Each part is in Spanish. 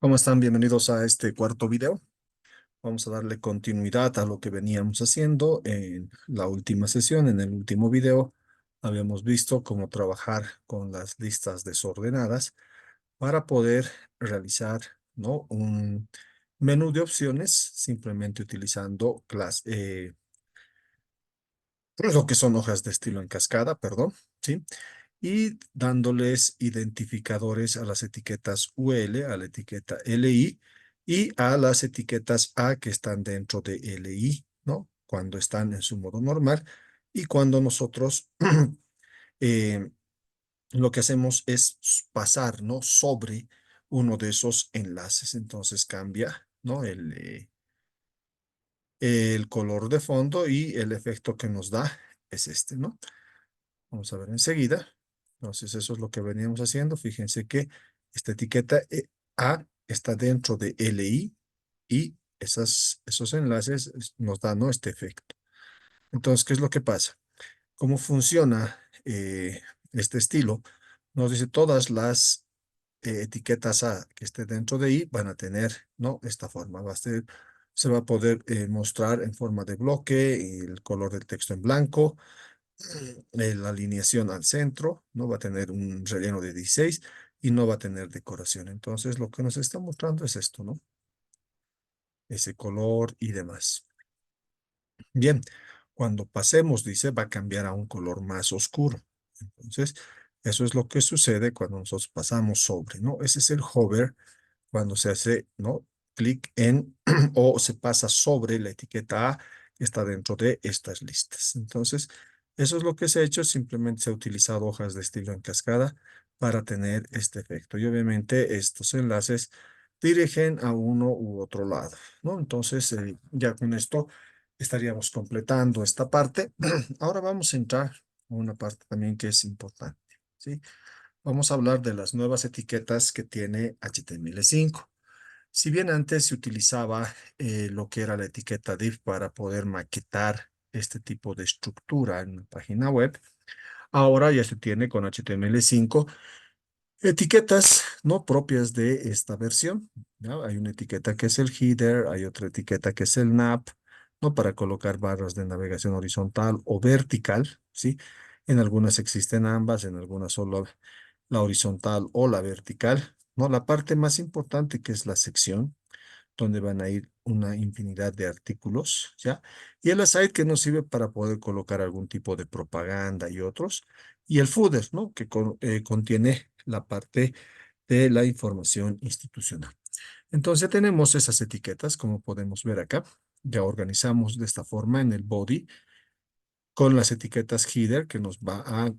¿Cómo están? Bienvenidos a este cuarto video. Vamos a darle continuidad a lo que veníamos haciendo en la última sesión. En el último video habíamos visto cómo trabajar con las listas desordenadas para poder realizar, ¿no?, un menú de opciones simplemente utilizando lo que son hojas de estilo en cascada, perdón, ¿sí? Y dándoles identificadores a las etiquetas UL, a la etiqueta LI y a las etiquetas A que están dentro de LI, ¿no? Cuando están en su modo normal y cuando nosotros eh, lo que hacemos es pasar, ¿no?, sobre uno de esos enlaces. Entonces cambia, ¿no?, el color de fondo y el efecto que nos da es este, ¿no? Vamos a ver enseguida. Entonces, eso es lo que veníamos haciendo. Fíjense que esta etiqueta A está dentro de LI y esos enlaces nos dan, ¿no?, este efecto. Entonces, ¿qué es lo que pasa? ¿Cómo funciona este estilo? Nos dice todas las etiquetas A que esté dentro de I van a tener, ¿no?, esta forma. Se va a poder mostrar en forma de bloque, el color del texto en blanco, la alineación al centro, no va a tener un relleno de 16 y no va a tener decoración. Entonces, lo que nos está mostrando es esto, ¿no? Ese color y demás. Bien, cuando pasemos, dice, va a cambiar a un color más oscuro. Entonces, eso es lo que sucede cuando nosotros pasamos sobre, ¿no? Ese es el hover cuando se hace, ¿no?, clic en o se pasa sobre la etiqueta A que está dentro de estas listas. Entonces, eso es lo que se ha hecho. Simplemente se ha utilizado hojas de estilo en cascada para tener este efecto. Y obviamente estos enlaces dirigen a uno u otro lado, ¿no? Entonces, ya con esto estaríamos completando esta parte. Ahora vamos a entrar a una parte también que es importante, ¿sí? Vamos a hablar de las nuevas etiquetas que tiene HTML5. Si bien antes se utilizaba lo que era la etiqueta div para poder maquetar este tipo de estructura en una página web, ahora ya se tiene con HTML5 etiquetas no propias de esta versión, ¿ya? Hay una etiqueta que es el header, hay otra etiqueta que es el nav, ¿no?, para colocar barras de navegación horizontal o vertical, ¿sí? En algunas existen ambas, en algunas solo la horizontal o la vertical, ¿no? La parte más importante, que es la sección, donde van a ir una infinidad de artículos, ¿ya? Y el aside, que nos sirve para poder colocar algún tipo de propaganda y otros. Y el footer, ¿no?, que contiene la parte de la información institucional. Entonces tenemos esas etiquetas, como podemos ver acá. Ya organizamos de esta forma en el body con las etiquetas header, que nos va a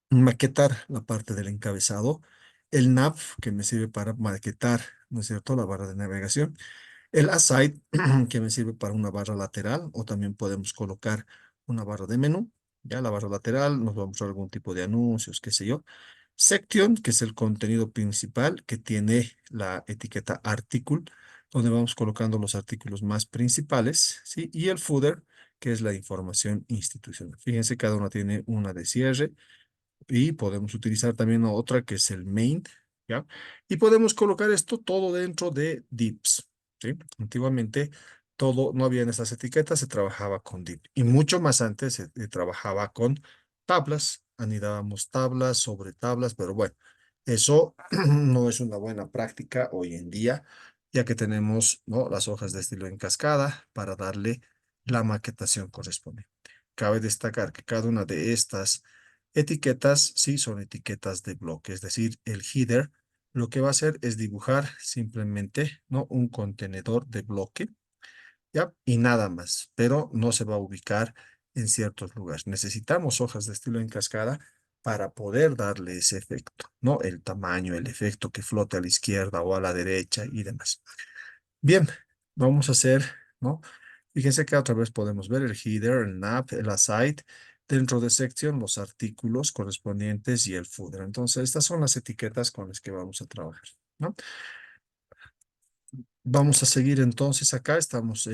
maquetar la parte del encabezado, el nav, que me sirve para maquetar, ¿no es cierto?, la barra de navegación, el aside, que me sirve para una barra lateral, o también podemos colocar una barra de menú. Ya la barra lateral nos va a mostrar algún tipo de anuncios, qué sé yo. Section, que es el contenido principal, que tiene la etiqueta article, donde vamos colocando los artículos más principales, ¿sí? Y el footer, que es la información institucional. Fíjense, cada una tiene una de cierre, y podemos utilizar también otra que es el main, ¿ya? Y podemos colocar esto todo dentro de divs, ¿sí? Antiguamente todo, no habían estas etiquetas, se trabajaba con div. Y mucho más antes se trabajaba con tablas, anidábamos tablas sobre tablas, pero bueno, eso no es una buena práctica hoy en día, ya que tenemos, ¿no?, las hojas de estilo en cascada para darle la maquetación correspondiente. Cabe destacar que cada una de estas etiquetas, sí, son etiquetas de bloque, es decir, el header lo que va a hacer es dibujar simplemente, ¿no?, un contenedor de bloque, ¿ya? Y nada más, pero no se va a ubicar en ciertos lugares. Necesitamos hojas de estilo en cascada para poder darle ese efecto, ¿no? El tamaño, el efecto que flote a la izquierda o a la derecha y demás. Bien, vamos a hacer, ¿no? Fíjense que otra vez podemos ver el header, el nav, el aside, dentro de section, los artículos correspondientes y el footer. Entonces, estas son las etiquetas con las que vamos a trabajar, ¿no? Vamos a seguir entonces acá. Estamos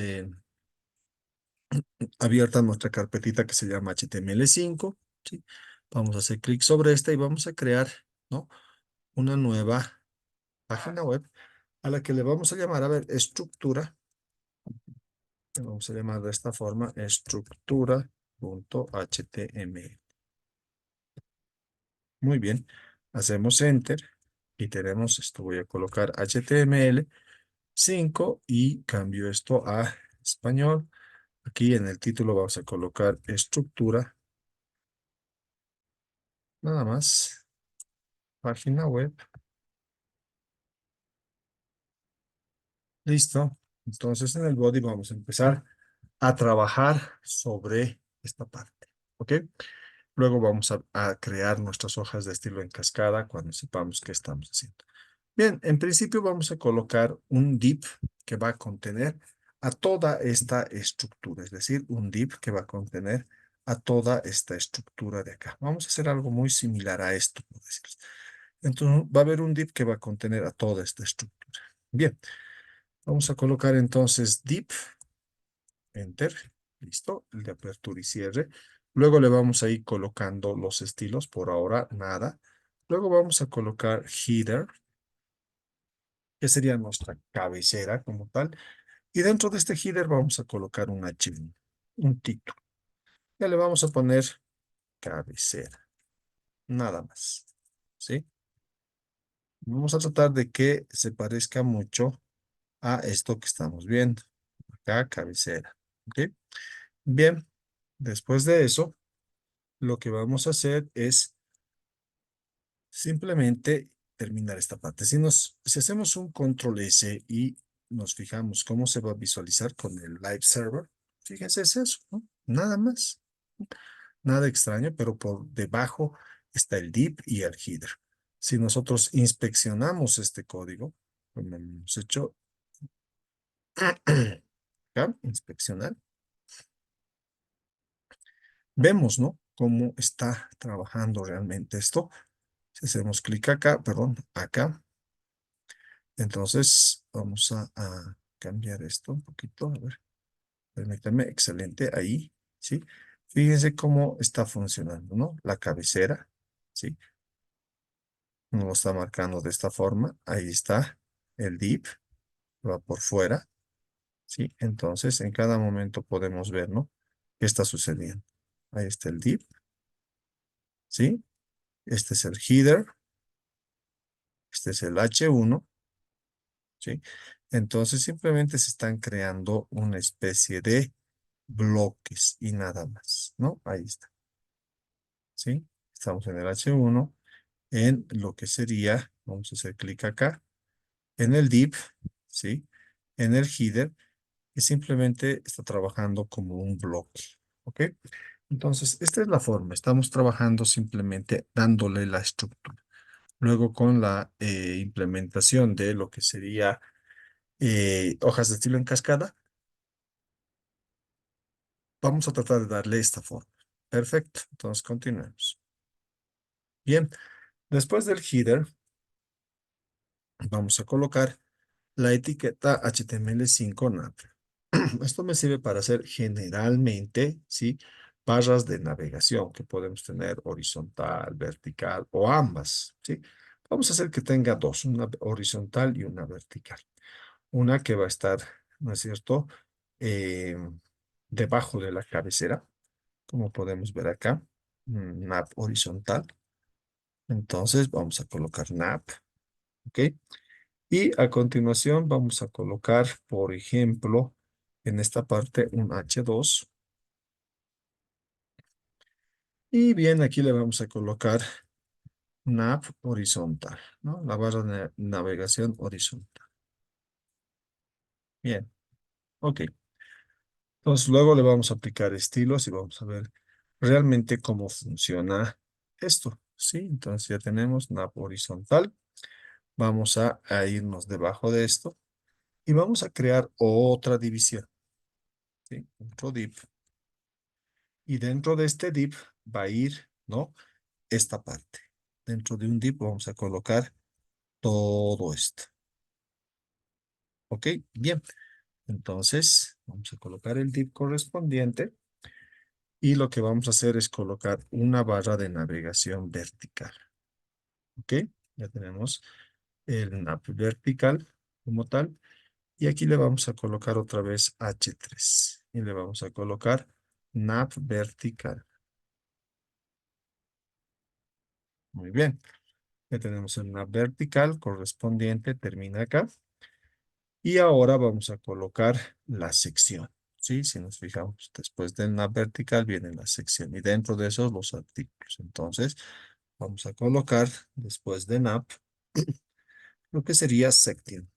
abierta nuestra carpetita que se llama HTML5, ¿sí? Vamos a hacer clic sobre esta y vamos a crear, ¿no?, una nueva. página web a la que le vamos a llamar, a ver, estructura. Le vamos a llamar de esta forma, estructura.html. Muy bien. Hacemos enter y tenemos esto. Voy a colocar HTML5 y cambio esto a español. Aquí en el título vamos a colocar estructura. Nada más. Página web. Listo. Entonces en el body vamos a empezar a trabajar sobre esta parte. ¿Ok? Luego vamos a crear nuestras hojas de estilo en cascada cuando sepamos qué estamos haciendo. Bien, en principio vamos a colocar un div que va a contener a toda esta estructura, es decir, un div que va a contener a toda esta estructura de acá. Vamos a hacer algo muy similar a esto, por decirlo. Entonces va a haber un div que va a contener a toda esta estructura. Bien, vamos a colocar entonces div, enter, listo, el de apertura y cierre. Luego le vamos a ir colocando los estilos, por ahora nada. Luego vamos a colocar header, que sería nuestra cabecera como tal. Y dentro de este header vamos a colocar un H1, un título. Ya le vamos a poner cabecera, nada más. ¿Sí? Vamos a tratar de que se parezca mucho a esto que estamos viendo. Acá, cabecera. ¿Ok? Bien, después de eso, lo que vamos a hacer es simplemente terminar esta parte. Si hacemos un control S y nos fijamos cómo se va a visualizar con el live server, fíjense, es eso, ¿no? Nada más. Nada extraño, pero por debajo está el div y el header. Si nosotros inspeccionamos este código, como hemos hecho acá, inspeccionar, vemos, ¿no? Cómo está trabajando realmente esto. Si hacemos clic acá, perdón, acá, entonces vamos a cambiar esto un poquito. A ver, permítanme, excelente, ahí, ¿sí? Fíjense cómo está funcionando, ¿no? La cabecera, ¿sí? Nos lo está marcando de esta forma. Ahí está el div, va por fuera, ¿sí? Entonces, en cada momento podemos ver, ¿no? ¿Qué está sucediendo? Ahí está el div, ¿sí? Este es el header, este es el H1, ¿sí? Entonces, simplemente se están creando una especie de bloques y nada más, ¿no? Ahí está, ¿sí? Estamos en el H1, en lo que sería, vamos a hacer clic acá, en el div, ¿sí? En el header, que simplemente está trabajando como un bloque, ¿ok? Entonces, esta es la forma. Estamos trabajando simplemente dándole la estructura. Luego, con la implementación de lo que sería hojas de estilo en cascada, vamos a tratar de darle esta forma. Perfecto. Entonces, continuemos. Bien, después del header, vamos a colocar la etiqueta HTML5 nav. Esto me sirve para hacer generalmente, ¿sí? Barras de navegación que podemos tener horizontal, vertical o ambas, ¿sí? Vamos a hacer que tenga dos, una horizontal y una vertical. Una que va a estar, ¿no es cierto? Eh, Debajo de la cabecera, como podemos ver acá, nav horizontal. Entonces vamos a colocar nav, ¿ok? Y a continuación vamos a colocar, por ejemplo, en esta parte un H2. Y bien, aquí le vamos a colocar nav horizontal, ¿no? La barra de navegación horizontal. Bien, ok. Entonces luego le vamos a aplicar estilos y vamos a ver realmente cómo funciona esto, ¿sí? Entonces ya tenemos nav horizontal. Vamos a irnos debajo de esto y vamos a crear otra división, ¿sí? Otro div. Y dentro de este div va a ir, ¿no? Esta parte. Dentro de un div vamos a colocar todo esto. ¿Ok? Bien. Entonces, vamos a colocar el div correspondiente y lo que vamos a hacer es colocar una barra de navegación vertical. ¿Ok? Ya tenemos el nav vertical como tal. Y aquí le vamos a colocar otra vez H3. Y le vamos a colocar nav vertical. Muy bien. Ya tenemos el nav vertical correspondiente, termina acá. Y ahora vamos a colocar la sección. ¿Sí? Si nos fijamos, después del nav vertical viene la sección. Y dentro de esos los artículos. Entonces, vamos a colocar después de nav lo que sería section.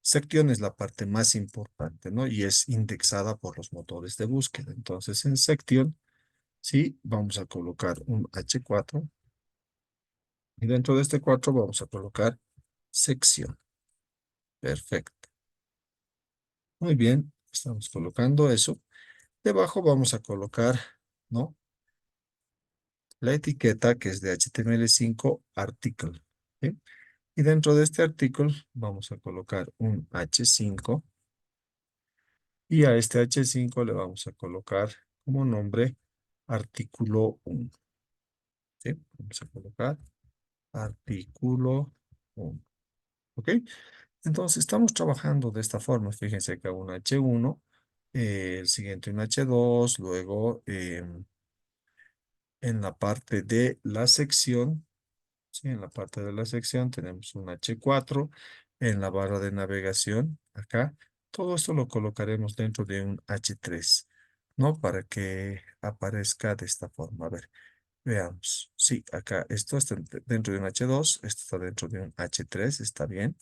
Section es la parte más importante, ¿no? Y es indexada por los motores de búsqueda. Entonces, en section, sí, vamos a colocar un H4. Y dentro de este 4 vamos a colocar sección. Perfecto. Muy bien, estamos colocando eso. Debajo vamos a colocar, ¿no? La etiqueta que es de HTML5 article. ¿Sí? Y dentro de este artículo vamos a colocar un H5 y a este H5 le vamos a colocar como nombre artículo 1. ¿Sí? Vamos a colocar artículo 1. ¿Ok? Entonces estamos trabajando de esta forma. Fíjense que un H1, el siguiente un H2, luego en la parte de la sección. Sí, en la parte de la sección tenemos un H4 en la barra de navegación, acá. Todo esto lo colocaremos dentro de un H3, ¿no? Para que aparezca de esta forma. A ver, veamos. Sí, acá esto está dentro de un H2, esto está dentro de un H3, está bien.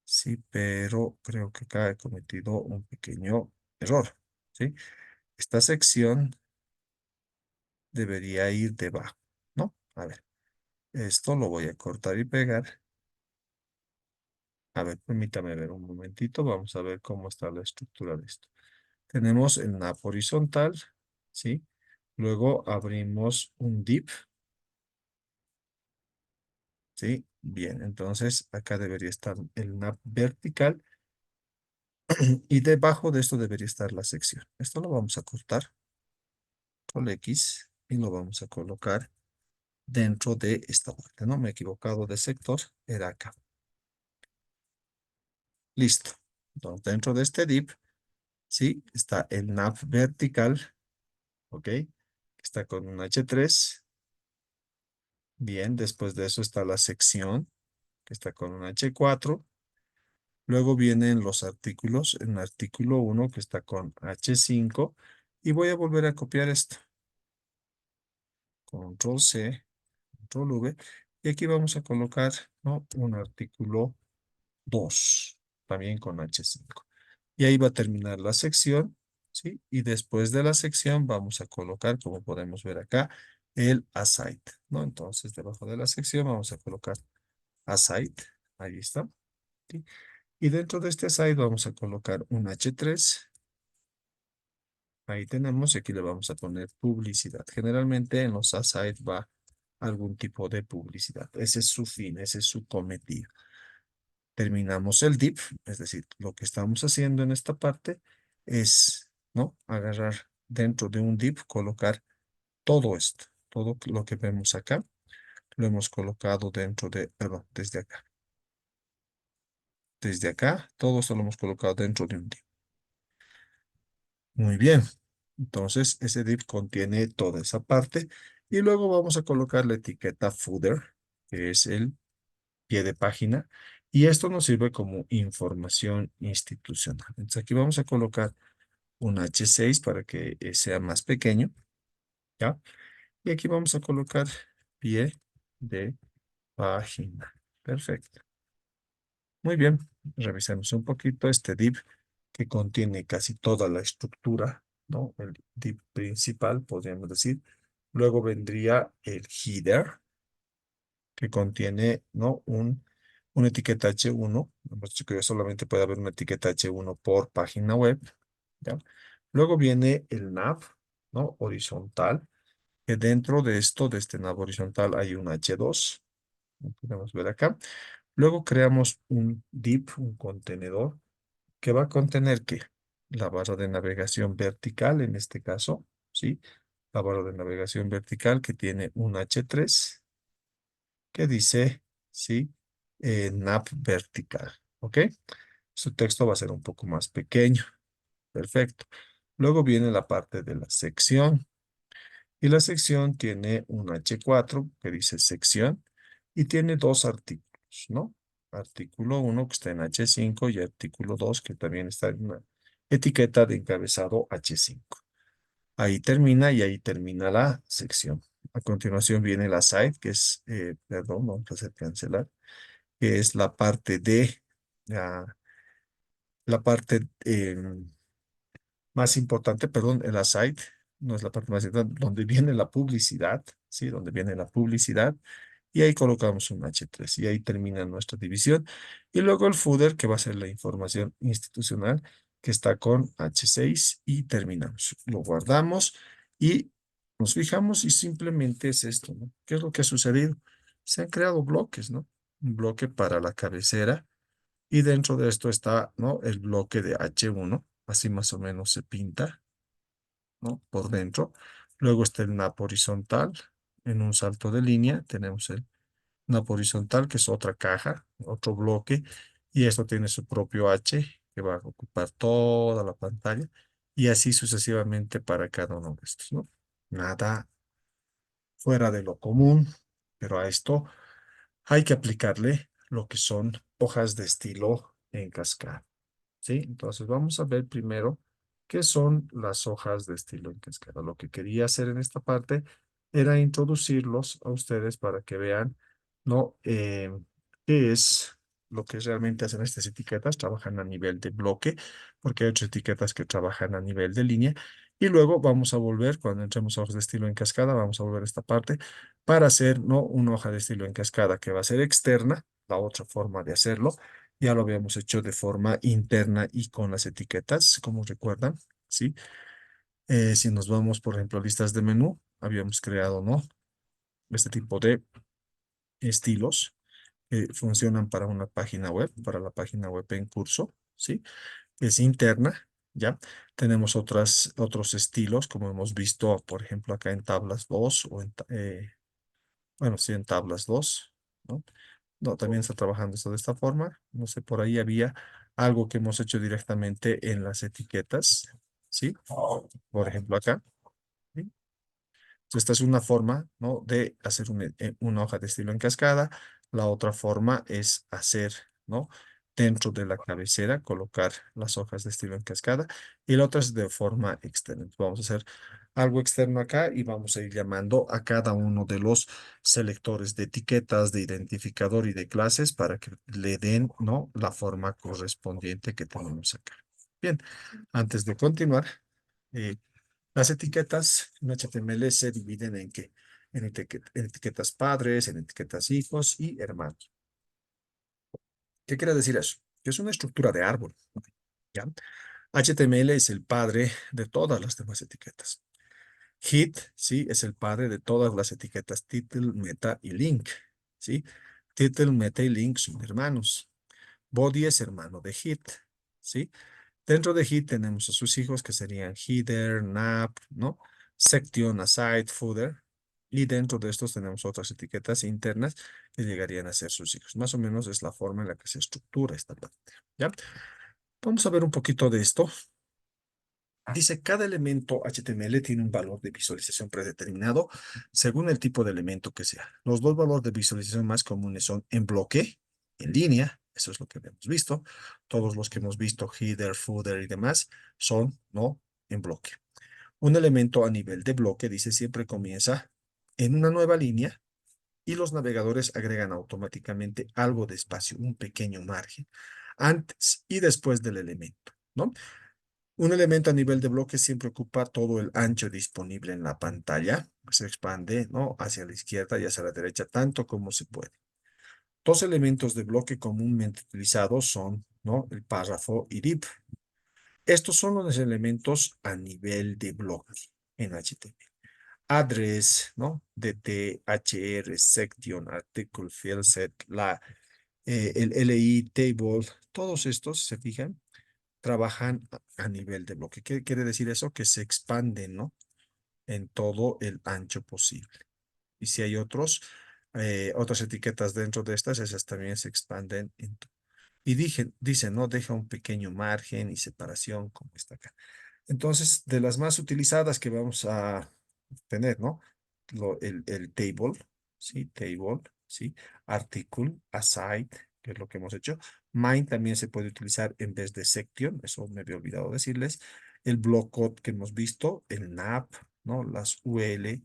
Sí, pero creo que acá he cometido un pequeño error, ¿sí? Esta sección debería ir debajo, ¿no? A ver, esto lo voy a cortar y pegar. A ver, permítame ver un momentito. Vamos a ver cómo está la estructura de esto. Tenemos el nav horizontal, ¿sí? Luego abrimos un div, ¿sí? Bien, entonces acá debería estar el nav vertical y debajo de esto debería estar la sección. Esto lo vamos a cortar con X y lo vamos a colocar dentro de esta parte, ¿no? Me he equivocado de sector, era acá. Listo. Entonces, dentro de este div, ¿sí? Está el nav vertical, ¿ok? Está con un H3. Bien, después de eso está la sección, que está con un H4. Luego vienen los artículos, en artículo 1, que está con H5. Y voy a volver a copiar esto. Control C, Control V. Y aquí vamos a colocar, ¿no? Un artículo 2, también con H5. Y ahí va a terminar la sección, ¿sí? Y después de la sección vamos a colocar, como podemos ver acá, el aside, ¿no? Entonces, debajo de la sección vamos a colocar aside, ahí está. ¿Sí? Y dentro de este aside vamos a colocar un H3. Ahí tenemos, y aquí le vamos a poner publicidad. Generalmente en los aside va algún tipo de publicidad. Ese es su fin, ese es su cometido. Terminamos el div, es decir, lo que estamos haciendo en esta parte es, ¿no? Agarrar dentro de un div, colocar todo esto, todo lo que vemos acá, lo hemos colocado dentro de, perdón, desde acá. Desde acá, todo esto lo hemos colocado dentro de un div. Muy bien. Entonces, ese div contiene toda esa parte y luego vamos a colocar la etiqueta footer, que es el pie de página, y esto nos sirve como información institucional. Entonces, aquí vamos a colocar un H6 para que sea más pequeño, ¿ya? Y aquí vamos a colocar pie de página. Perfecto. Muy bien. Revisemos un poquito este div que contiene casi toda la estructura, ¿no? El div principal, podríamos decir. Luego vendría el header, que contiene, ¿no? Una etiqueta H1. Hemos dicho que solamente puede haber una etiqueta H1 por página web, ¿ya? Luego viene el nav, ¿no? Horizontal, que dentro de esto, de este nav horizontal, hay un H2. Lo podemos ver acá. Luego creamos un div, un contenedor, que va a contener ¿qué? La barra de navegación vertical, en este caso, ¿sí? La barra de navegación vertical que tiene un H3 que dice, ¿sí? NAP vertical, ¿ok? Su texto va a ser un poco más pequeño. Perfecto. Luego viene la parte de la sección. Y la sección tiene un H4 que dice sección y tiene dos artículos, ¿no? Artículo 1 que está en H5 y artículo 2 que también está en una etiqueta de encabezado H5. Ahí termina y ahí termina la sección. A continuación viene la side, que es, perdón, vamos a hacer cancelar, que es la parte de, la parte más importante, perdón, el aside, no es la parte más importante, donde viene la publicidad, ¿sí? Donde viene la publicidad, y ahí colocamos un H3, y ahí termina nuestra división. Y luego el footer, que va a ser la información institucional, que está con H6, y terminamos. Lo guardamos, y nos fijamos, y simplemente es esto, ¿no? ¿Qué es lo que ha sucedido? Se han creado bloques, ¿no? Un bloque para la cabecera, y dentro de esto está, ¿no? El bloque de H1, así más o menos se pinta, ¿no? Por dentro. Luego está el NAP horizontal. En un salto de línea tenemos el NAP horizontal, que es otra caja, otro bloque. Y esto tiene su propio H, que va a ocupar toda la pantalla. Y así sucesivamente para cada uno de estos, ¿no? Nada fuera de lo común, pero a esto hay que aplicarle lo que son hojas de estilo en cascada. ¿Sí? Entonces vamos a ver primero qué son las hojas de estilo en cascada. Lo que quería hacer en esta parte era introducirlos a ustedes para que vean, ¿no? Qué es lo que realmente hacen estas etiquetas. Trabajan a nivel de bloque, porque hay otras etiquetas que trabajan a nivel de línea. Y luego vamos a volver, cuando entremos a hojas de estilo en cascada, vamos a volver a esta parte para hacer, ¿no? Una hoja de estilo en cascada que va a ser externa, la otra forma de hacerlo. Ya lo habíamos hecho de forma interna y con las etiquetas, como recuerdan, ¿sí? Si nos vamos, por ejemplo, a listas de menú, habíamos creado, ¿no? Este tipo de estilos que funcionan para una página web, para la página web en curso, ¿sí? Es interna, ¿ya? Tenemos otros estilos, como hemos visto, por ejemplo, acá en tablas 2 o bueno, sí, en tablas 2, ¿no? No, también está trabajando esto de esta forma. No sé, por ahí había algo que hemos hecho directamente en las etiquetas, ¿sí? Por ejemplo, acá. ¿Sí? Esta es una forma, ¿no? De hacer una hoja de estilo en cascada. La otra forma es hacer, ¿no? Dentro de la cabecera, colocar las hojas de estilo en cascada. Y la otra es de forma externa. Entonces, vamos a hacer algo externo acá y vamos a ir llamando a cada uno de los selectores de etiquetas, de identificador y de clases para que le den, ¿no? La forma correspondiente que tenemos acá. Bien, antes de continuar, eh, las etiquetas en HTML se dividen en qué? En etiquetas padres, en etiquetas hijos y hermanos. ¿Qué quiere decir eso? Que es una estructura de árbol, ¿ya? HTML es el padre de todas las demás etiquetas. Hit, sí, es el padre de todas las etiquetas title, meta y link, ¿sí? Title, meta y link son hermanos. Body es hermano de hit, ¿sí? Dentro de Hit tenemos a sus hijos que serían header, nap, ¿no? Section, aside, footer. Y dentro de estos tenemos otras etiquetas internas que llegarían a ser sus hijos. Más o menos es la forma en la que se estructura esta parte. ¿Ya? Vamos a ver un poquito de esto. Dice, cada elemento HTML tiene un valor de visualización predeterminado según el tipo de elemento que sea. Los dos valores de visualización más comunes son en bloque, en línea, eso es lo que hemos visto. Todos los que hemos visto, header, footer y demás, son, ¿no? En bloque. Un elemento a nivel de bloque, dice, siempre comienza en una nueva línea y los navegadores agregan automáticamente algo de espacio, un pequeño margen, antes y después del elemento, ¿no? Un elemento a nivel de bloque siempre ocupa todo el ancho disponible en la pantalla. Se expande, ¿no? Hacia la izquierda y hacia la derecha, tanto como se puede. Dos elementos de bloque comúnmente utilizados son, ¿no? El párrafo y div. Estos son los elementos a nivel de bloque en HTML. Address, ¿no? DT, HR, section, article, field set, el LI, table, todos estos, ¿se fijan? Trabajan a nivel de bloque. ¿Qué quiere decir eso? Que se expanden, ¿no? En todo el ancho posible. Y si hay otros otras etiquetas dentro de estas, esas también se expanden. Y dice, ¿no? Deja un pequeño margen y separación como está acá. Entonces, de las más utilizadas que vamos a tener, ¿no? El table, ¿sí? Table, ¿sí? Article, aside, que es lo que hemos hecho. Mine también se puede utilizar en vez de section, eso me había olvidado decirles. El block code que hemos visto, el NAP, ¿no? Las UL,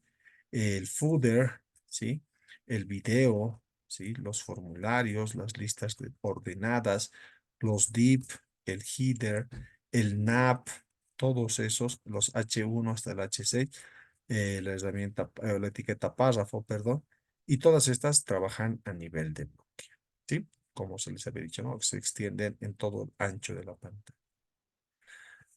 el footer, ¿sí? El video, ¿sí? Los formularios, las listas ordenadas, los div, el header, el NAP, todos esos, los H1 hasta el H6, la herramienta, la etiqueta párrafo, perdón, y todas estas trabajan a nivel de bloque, ¿sí? Como se les había dicho, ¿no? Se extienden en todo el ancho de la pantalla.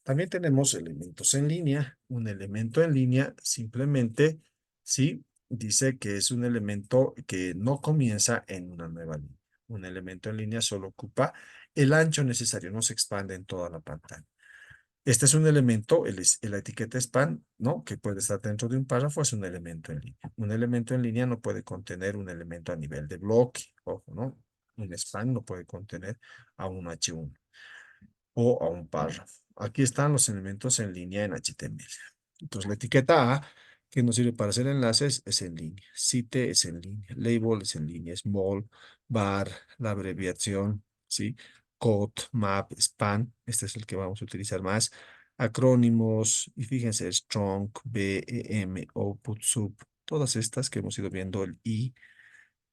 También tenemos elementos en línea. Un elemento en línea simplemente, ¿sí? Dice que es un elemento que no comienza en una nueva línea. Un elemento en línea solo ocupa el ancho necesario, no se expande en toda la pantalla. Este es un elemento, la etiqueta span, ¿no? Que puede estar dentro de un párrafo, es un elemento en línea. Un elemento en línea no puede contener un elemento a nivel de bloque, ojo, ¿no? Un span no puede contener a un H1 o a un párrafo. Aquí están los elementos en línea en HTML. Entonces, la etiqueta A, que nos sirve para hacer enlaces, es en línea. Cite es en línea. Label es en línea. Small, bar, la abreviación, ¿sí? Code, map, span. Este es el que vamos a utilizar más. Acrónimos, y fíjense, strong, B, E, M, output, sub. Todas estas que hemos ido viendo, el I,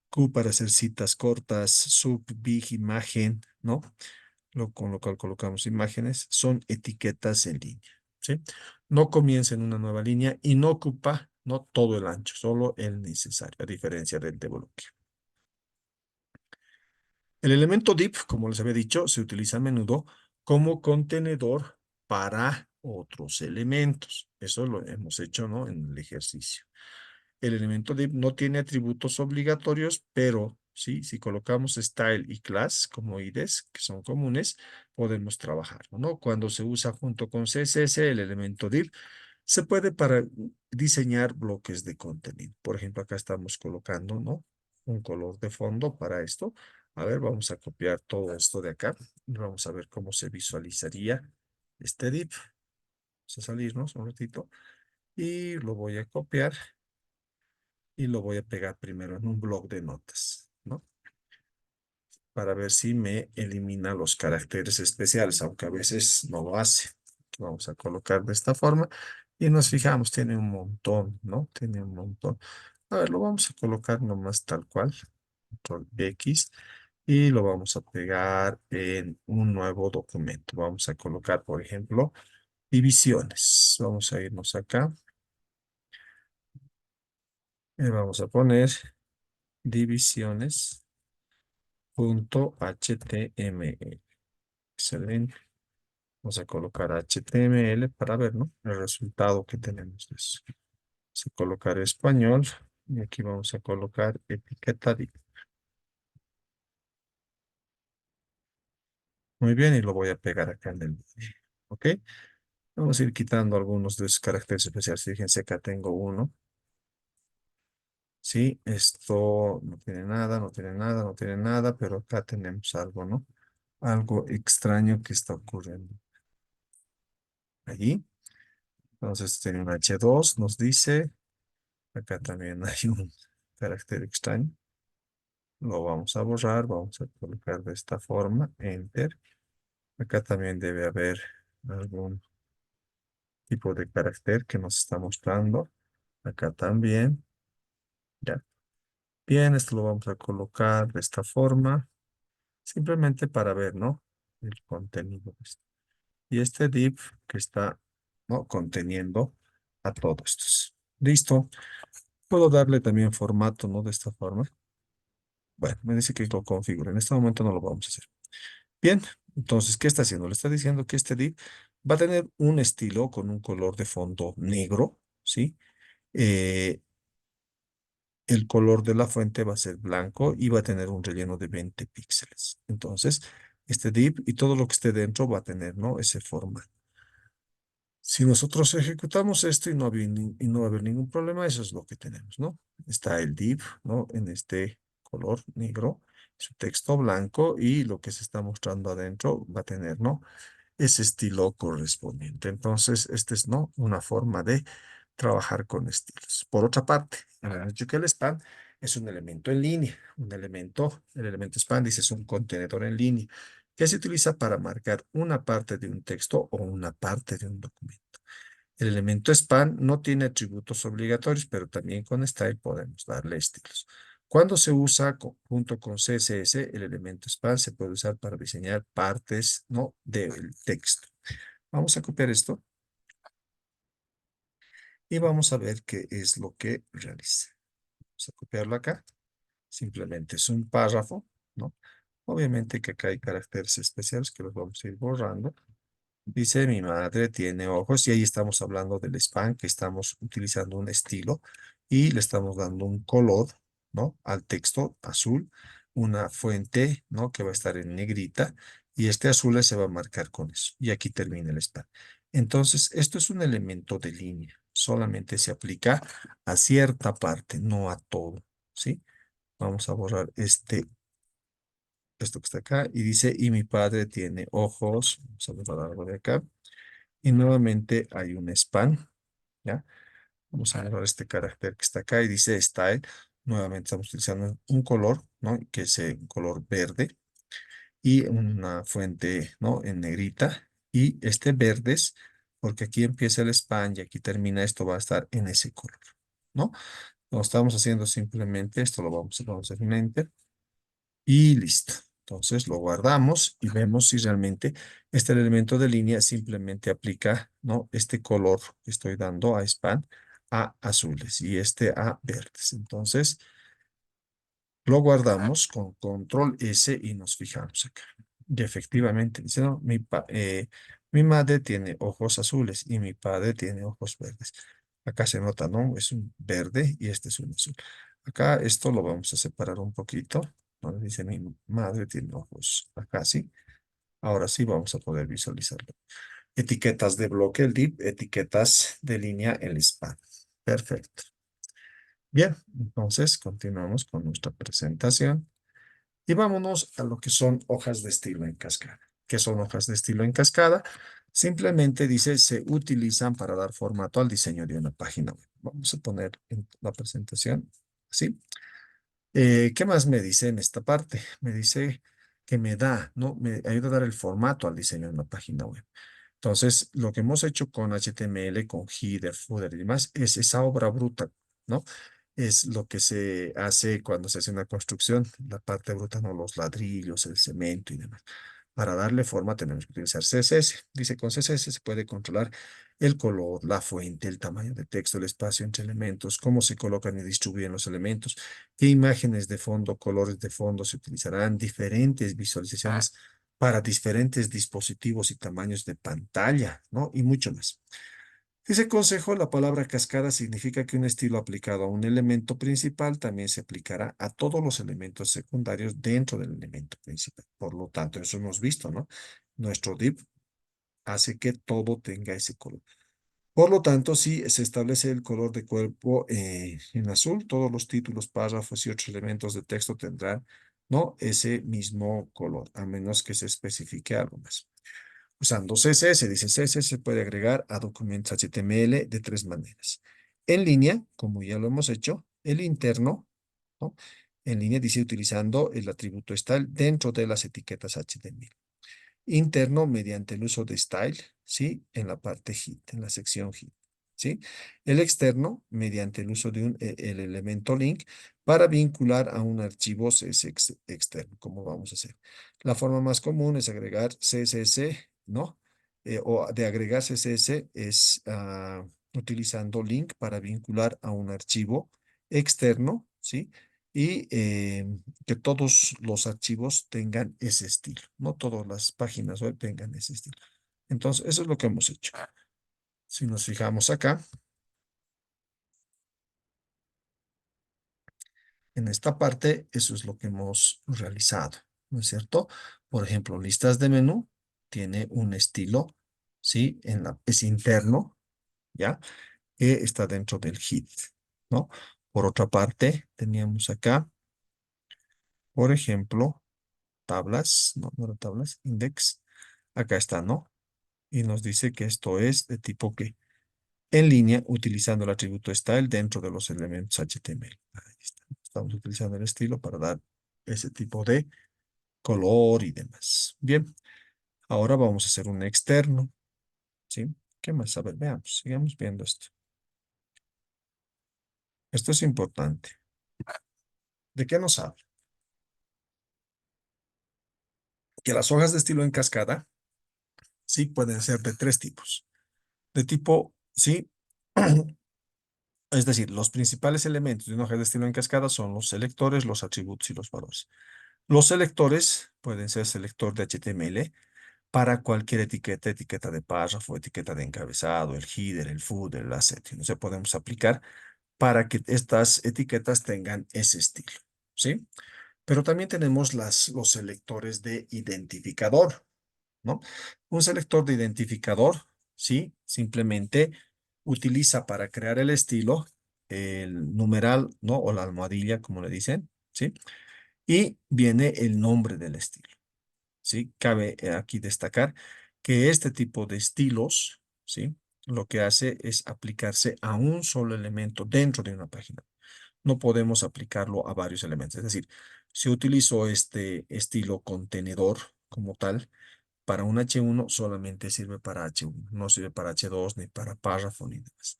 Q para hacer citas cortas, sub, big, imagen, ¿no? Con lo cual colocamos imágenes, son etiquetas en línea, ¿sí? No comienza en una nueva línea y no ocupa, no todo el ancho, solo el necesario, a diferencia del de bloque. El elemento div, como les había dicho, se utiliza a menudo como contenedor para otros elementos. Eso lo hemos hecho, ¿no? En el ejercicio. El elemento div no tiene atributos obligatorios, pero sí, si colocamos style y class como IDs, que son comunes, podemos trabajar, ¿no? Cuando se usa junto con CSS, el elemento div se puede para diseñar bloques de contenido. Por ejemplo, acá estamos colocando, ¿no? Un color de fondo para esto. A ver, vamos a copiar todo esto de acá y vamos a ver cómo se visualizaría este div. Vamos a salirnos un ratito y lo voy a copiar y lo voy a pegar primero en un bloc de notas, ¿no? Para ver si me elimina los caracteres especiales, aunque a veces no lo hace. Vamos a colocar de esta forma y nos fijamos, tiene un montón, ¿no? Tiene un montón. A ver, lo vamos a colocar nomás tal cual, control X, y lo vamos a pegar en un nuevo documento. Vamos a colocar, por ejemplo, divisiones. Vamos a irnos acá y vamos a poner divisiones. .html. Excelente. Vamos a colocar HTML para ver, ¿no? El resultado que tenemos de eso. Vamos a colocar español y aquí vamos a colocar etiqueta div. Muy bien, y lo voy a pegar acá en el medio. ¿Ok? Vamos a ir quitando algunos de esos caracteres especiales. Fíjense, acá tengo uno. Sí, esto no tiene nada, no tiene nada, no tiene nada, pero acá tenemos algo, ¿no? Algo extraño que está ocurriendo allí. Entonces tiene un H2, nos dice. Acá también hay un carácter extraño. Lo vamos a borrar, vamos a colocar de esta forma, Enter. Acá también debe haber algún tipo de carácter que nos está mostrando. Acá también. Ya. Bien, esto lo vamos a colocar de esta forma, simplemente para ver, ¿no? El contenido. Y este div que está, ¿no? Conteniendo a todos estos. Listo. Puedo darle también formato, ¿no? De esta forma. Bueno, me dice que lo configure. En este momento no lo vamos a hacer. Bien, entonces, ¿qué está haciendo? Le está diciendo que este div va a tener un estilo con un color de fondo negro, ¿sí? Eh, el color de la fuente va a ser blanco y va a tener un relleno de 20 píxeles. Entonces, este div y todo lo que esté dentro va a tener, ¿no? Ese formato. Si nosotros ejecutamos esto y no va a haber ningún problema, eso es lo que tenemos, ¿no? Está el div, ¿no? En este color negro, su texto blanco y lo que se está mostrando adentro va a tener, ¿no? Ese estilo correspondiente. Entonces, esta es, ¿no? Una forma de trabajar con estilos. Por otra parte, hemos dicho que el span es un elemento en línea. El elemento span dice es un contenedor en línea que se utiliza para marcar una parte de un texto o una parte de un documento. El elemento span no tiene atributos obligatorios, pero también con style podemos darle estilos. Cuando se usa junto con CSS, el elemento span se puede usar para diseñar partes, ¿no? del texto. Vamos a copiar esto y vamos a ver qué es lo que realiza. Vamos a copiarlo acá. Simplemente es un párrafo, ¿no? Obviamente que acá hay caracteres especiales que los vamos a ir borrando. Dice, mi madre tiene ojos y ahí estamos hablando del span, que estamos utilizando un estilo y le estamos dando un color, ¿no? Al texto azul, una fuente, ¿no? Que va a estar en negrita y este azul se va a marcar con eso. Y aquí termina el span. Entonces, esto es un elemento de línea. Solamente se aplica a cierta parte, no a todo, ¿sí? Vamos a borrar esto que está acá y dice, y mi padre tiene ojos. Vamos a borrar algo de acá. Y nuevamente hay un span, ¿ya? Vamos a agarrar este carácter que está acá y dice style. Nuevamente estamos utilizando un color, ¿no? Que es un color verde y una fuente, ¿no? En negrita. Y este verdes, porque aquí empieza el span y aquí termina esto, va a estar en ese color, ¿no? Lo estamos haciendo simplemente, esto vamos a hacer un enter. Y listo. Entonces lo guardamos y vemos si realmente este elemento de línea simplemente aplica, ¿no? Este color que estoy dando a span a azules y este a verdes. Entonces lo guardamos con control S y nos fijamos acá. Y efectivamente dice, no, mi madre tiene ojos azules y mi padre tiene ojos verdes. Acá se nota, ¿no? Es un verde y este es un azul. Acá esto lo vamos a separar un poquito. Donde dice mi madre tiene ojos. Acá sí. Ahora sí vamos a poder visualizarlo. Etiquetas de bloque, el div, etiquetas de línea, el span. Perfecto. Bien, entonces continuamos con nuestra presentación. Y vámonos a lo que son hojas de estilo en cascada. ¿Qué son hojas de estilo en cascada? Simplemente dice, se utilizan para dar formato al diseño de una página web. Vamos a poner en la presentación así. ¿Qué más me dice en esta parte? Me dice que me da, ¿no? Me ayuda a dar el formato al diseño de una página web. Entonces, lo que hemos hecho con HTML, con header, footer y demás, es esa obra bruta, ¿no? Es lo que se hace cuando se hace una construcción, la parte bruta, ¿no? Los ladrillos, el cemento y demás. Para darle forma tenemos que utilizar CSS. Dice, con CSS se puede controlar el color, la fuente, el tamaño de texto, el espacio entre elementos, cómo se colocan y distribuyen los elementos, qué imágenes de fondo, colores de fondo se utilizarán, diferentes visualizaciones para diferentes dispositivos y tamaños de pantalla, ¿no? Y mucho más. Dice consejo, la palabra cascada significa que un estilo aplicado a un elemento principal también se aplicará a todos los elementos secundarios dentro del elemento principal. Por lo tanto, eso hemos visto, ¿no? Nuestro div hace que todo tenga ese color. Por lo tanto, si se establece el color de cuerpo en azul, todos los títulos, párrafos y otros elementos de texto tendrán, ¿no? Ese mismo color, a menos que se especifique algo más. Usando CSS, dice CSS se puede agregar a documentos HTML de tres maneras. En línea, como ya lo hemos hecho, el interno, ¿no? En línea dice utilizando el atributo style dentro de las etiquetas HTML. Interno mediante el uso de style, ¿sí? En la parte hit, en la sección hit, ¿sí? El externo mediante el uso de el elemento link para vincular a un archivo CSS externo, como vamos a hacer. La forma más común es agregar CSS, ¿no? O de agregar CSS es utilizando link para vincular a un archivo externo, ¿sí? Y que todos los archivos tengan ese estilo, no todas las páginas web tengan ese estilo. Entonces, eso es lo que hemos hecho. Si nos fijamos acá, en esta parte, eso es lo que hemos realizado, ¿no es cierto? Por ejemplo, listas de menú tiene un estilo ¿sí? Es interno, ¿ya? Está dentro del head, ¿no? Por otra parte, teníamos acá, por ejemplo, tablas, no, no era tablas, index, acá está, ¿no? Y nos dice que esto es de tipo que en línea utilizando el atributo style dentro de los elementos HTML. Ahí está. Estamos utilizando el estilo para dar ese tipo de color y demás. Bien, ahora vamos a hacer un externo, ¿sí? ¿Qué más? A ver, veamos, sigamos viendo esto. Esto es importante. ¿De qué nos habla? Que las hojas de estilo en cascada, sí, pueden ser de tres tipos. De tipo, sí, es decir, los principales elementos de una hoja de estilo en cascada son los selectores, los atributos y los valores. Los selectores pueden ser selector de HTML para cualquier etiqueta, etiqueta de párrafo, etiqueta de encabezado, el header, el footer, el asset. O sea, podemos aplicar para que estas etiquetas tengan ese estilo, ¿sí? Pero también tenemos los selectores de identificador, ¿no? Un selector de identificador, ¿sí? Simplemente utiliza para crear el estilo el numeral, ¿no? O la almohadilla, como le dicen, ¿sí? Y viene el nombre del estilo, ¿sí? Cabe aquí destacar que este tipo de estilos, ¿sí? Lo que hace es aplicarse a un solo elemento dentro de una página. No podemos aplicarlo a varios elementos. Es decir, si utilizo este estilo contenedor como tal, para un H1 solamente sirve para H1, no sirve para H2 ni para párrafo ni demás.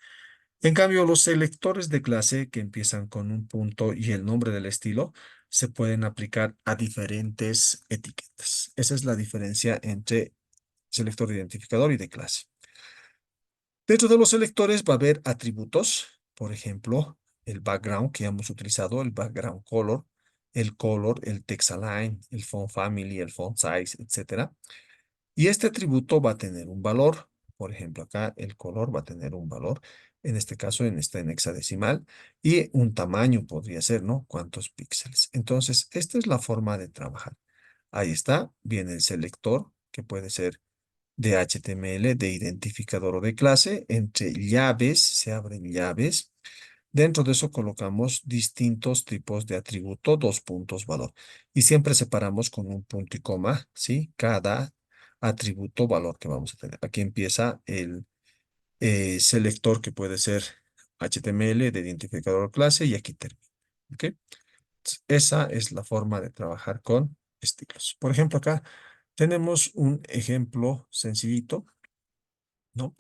En cambio, los selectores de clase que empiezan con un punto y el nombre del estilo se pueden aplicar a diferentes etiquetas. Esa es la diferencia entre selector de identificador y de clase. Dentro de los selectores va a haber atributos, por ejemplo, el background que hemos utilizado, el background color, el text align, el font family, el font size, etcétera. Y este atributo va a tener un valor. Por ejemplo, acá el color va a tener un valor. En este caso, en hexadecimal. Y un tamaño podría ser, ¿no? ¿Cuántos píxeles? Entonces, esta es la forma de trabajar. Ahí está. Viene el selector, que puede ser de HTML, de identificador o de clase. Entre llaves, se abren llaves. Dentro de eso colocamos distintos tipos de atributo, dos puntos valor. Y siempre separamos con un punto y coma, ¿sí? Cada atributo valor que vamos a tener. Aquí empieza el selector que puede ser HTML de identificador clase y aquí termina. ¿Ok? Esa es la forma de trabajar con estilos. Por ejemplo, acá tenemos un ejemplo sencillito, ¿no?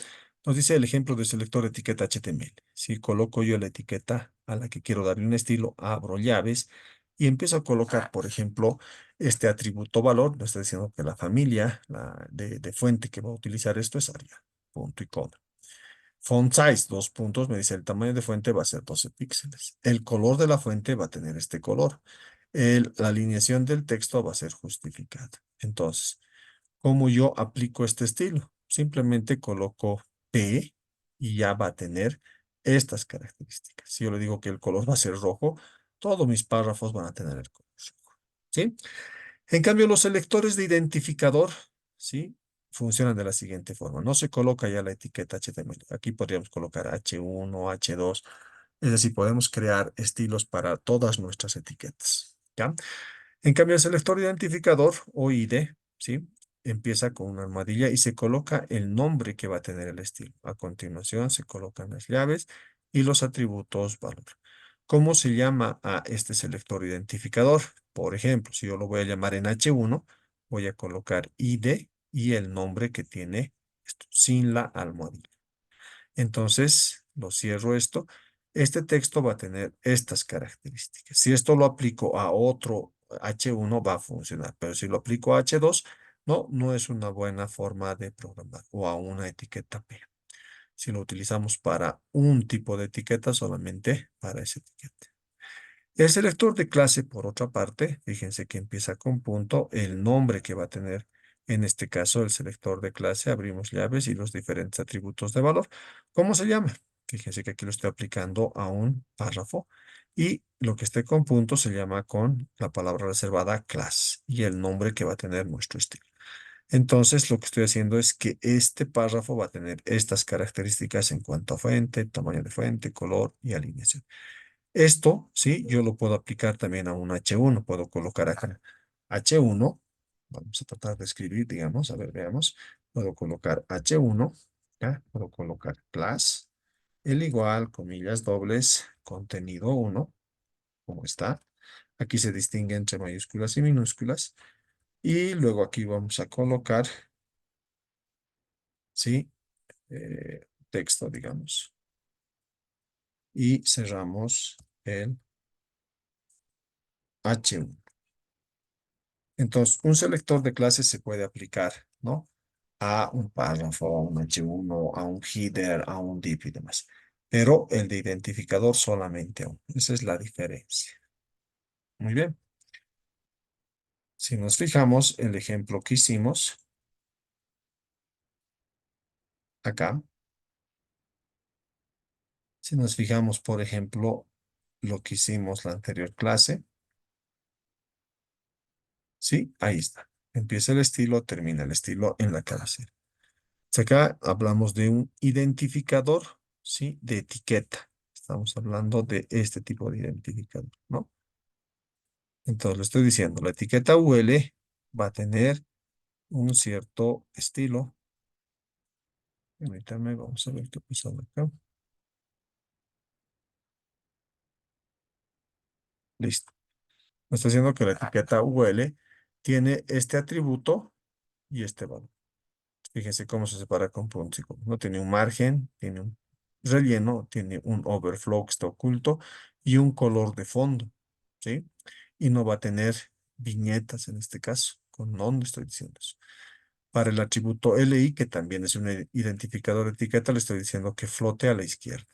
Nos dice el ejemplo de selector de etiqueta HTML. Si coloco yo la etiqueta a la que quiero darle un estilo, abro llaves y empiezo a colocar, por ejemplo, este atributo valor. Me está diciendo que la familia de fuente que va a utilizar esto es Arial. Punto y coma. Font size, dos puntos, me dice el tamaño de fuente va a ser 12 píxeles. El color de la fuente va a tener este color. La alineación del texto va a ser justificada. Entonces, ¿cómo yo aplico este estilo? Simplemente coloco P y ya va a tener estas características. Si yo le digo que el color va a ser rojo, todos mis párrafos van a tener el color rojo. ¿Sí? En cambio, los selectores de identificador, ¿sí? Funcionan de la siguiente forma. No se coloca ya la etiqueta HTML. Aquí podríamos colocar H1, H2. Es decir, podemos crear estilos para todas nuestras etiquetas. ¿Ya? En cambio, el selector identificador o ID, ¿sí? Empieza con una almohadilla y se coloca el nombre que va a tener el estilo. A continuación, se colocan las llaves y los atributos valor. ¿Cómo se llama a este selector identificador? Por ejemplo, si yo lo voy a llamar en H1, voy a colocar ID y el nombre que tiene esto, sin la almohadilla. Entonces, lo cierro esto. Este texto va a tener estas características. Si esto lo aplico a otro H1 va a funcionar, pero si lo aplico a H2, no es una buena forma de programar o a una etiqueta P. Si lo utilizamos para un tipo de etiqueta, solamente para esa etiqueta. El selector de clase, por otra parte, fíjense que empieza con punto, el nombre que va a tener, en este caso, el selector de clase, abrimos llaves y los diferentes atributos de valor. ¿Cómo se llama? Fíjense que aquí lo estoy aplicando a un párrafo y lo que esté con punto se llama con la palabra reservada class y el nombre que va a tener nuestro estilo. Entonces, lo que estoy haciendo es que este párrafo va a tener estas características en cuanto a fuente, tamaño de fuente, color y alineación. Esto, sí, yo lo puedo aplicar también a un H1. Puedo colocar acá H1. Vamos a tratar de escribir, digamos, a ver, veamos. Puedo colocar H1, ¿ya? Puedo colocar plus, el igual, comillas dobles, contenido 1, como está. Aquí se distingue entre mayúsculas y minúsculas. Y luego aquí vamos a colocar, ¿sí? Texto, digamos. Y cerramos el H1. Entonces, un selector de clases se puede aplicar, ¿no? A un párrafo, a un H1, a un header, a un div y demás. Pero el de identificador solamente a uno. Esa es la diferencia. Muy bien. Si nos fijamos, el ejemplo que hicimos acá, si nos fijamos, por ejemplo, lo que hicimos la anterior clase, ¿sí? Ahí está. Empieza el estilo, termina el estilo en la cabecera. Acá hablamos de un identificador, ¿sí? De etiqueta. Estamos hablando de este tipo de identificador, ¿no? Entonces, le estoy diciendo, la etiqueta UL va a tener un cierto estilo. Permítame, vamos a ver qué pasa acá. Listo. Me está diciendo que la etiqueta UL tiene este atributo y este valor. Fíjense cómo se separa con puntos y comas. No tiene un margen, tiene un relleno, tiene un overflow que está oculto y un color de fondo, ¿sí? Y no va a tener viñetas en este caso. ¿Con dónde estoy diciendo eso? Para el atributo LI, que también es un identificador de etiqueta, le estoy diciendo que flote a la izquierda.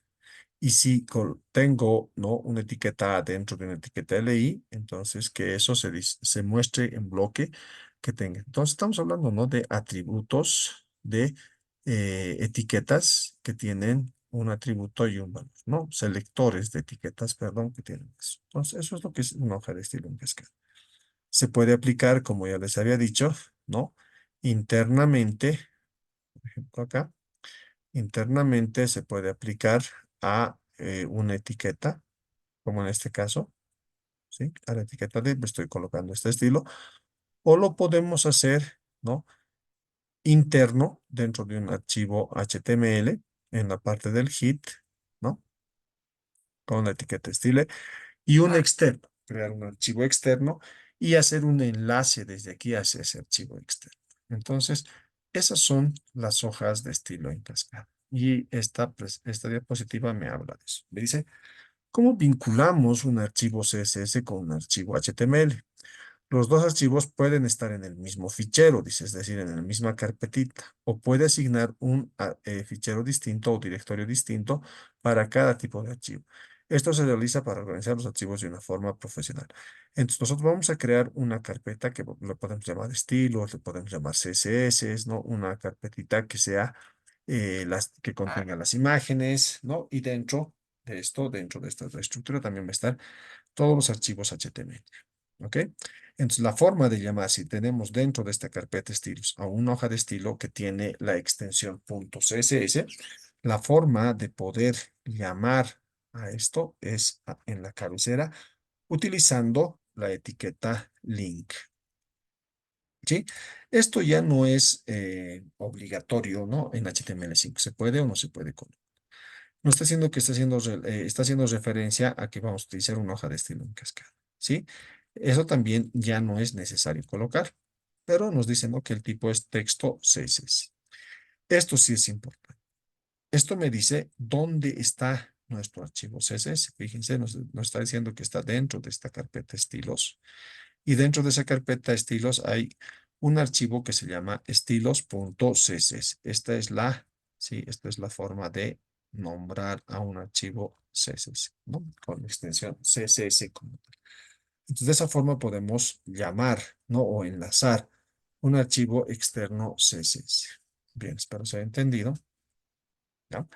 Y si tengo, ¿no? Una etiqueta A dentro de una etiqueta LI, entonces que eso se muestre en bloque que tenga. Entonces estamos hablando, ¿no? De atributos de etiquetas que tienen un atributo y un valor, ¿no? Selectores de etiquetas, perdón, que tienen eso. Entonces eso es lo que es una hoja de estilo en cascada. Se puede aplicar, como ya les había dicho, ¿no? Internamente, por ejemplo acá. Internamente se puede aplicar a una etiqueta, como en este caso, ¿sí? A la etiqueta de estoy colocando este estilo, o lo podemos hacer, ¿no? Interno dentro de un archivo HTML en la parte del head, ¿no? Con la etiqueta estilo y un externo, crear un archivo externo y hacer un enlace desde aquí hacia ese archivo externo. Entonces, esas son las hojas de estilo en cascada. Y esta diapositiva me habla de eso. Me dice, ¿cómo vinculamos un archivo CSS con un archivo HTML? Los dos archivos pueden estar en el mismo fichero, dice, es decir, en la misma carpetita, o puede asignar un fichero distinto o directorio distinto para cada tipo de archivo. Esto se realiza para organizar los archivos de una forma profesional. Entonces, nosotros vamos a crear una carpeta que lo podemos llamar estilos, le podemos llamar CSS, ¿no? Una carpetita que sea, que contenga las imágenes, ¿no? Y dentro de esto, dentro de esta estructura, también va a estar todos los archivos HTML. ¿Ok? Entonces, la forma de llamar, si tenemos dentro de esta carpeta estilos a una hoja de estilo que tiene la extensión .css, la forma de poder llamar a esto es en la cabecera utilizando la etiqueta link. ¿Sí? Esto ya no es obligatorio, ¿no? En HTML5. ¿Se puede o no se puede? No está haciendo que está haciendo referencia a que vamos a utilizar una hoja de estilo en cascada, ¿sí? Eso también ya no es necesario colocar, pero nos dicen, ¿no? Que el tipo es texto CSS. Esto sí es importante. Esto me dice dónde está nuestro archivo CSS. Fíjense, nos está diciendo que está dentro de esta carpeta estilos. Y dentro de esa carpeta estilos hay un archivo que se llama estilos.css. Esta es la forma de nombrar a un archivo CSS, ¿no? Con la extensión CSS como tal. Entonces, de esa forma podemos llamar, ¿no? O enlazar un archivo externo CSS. Bien, espero se haya entendido, ¿ya?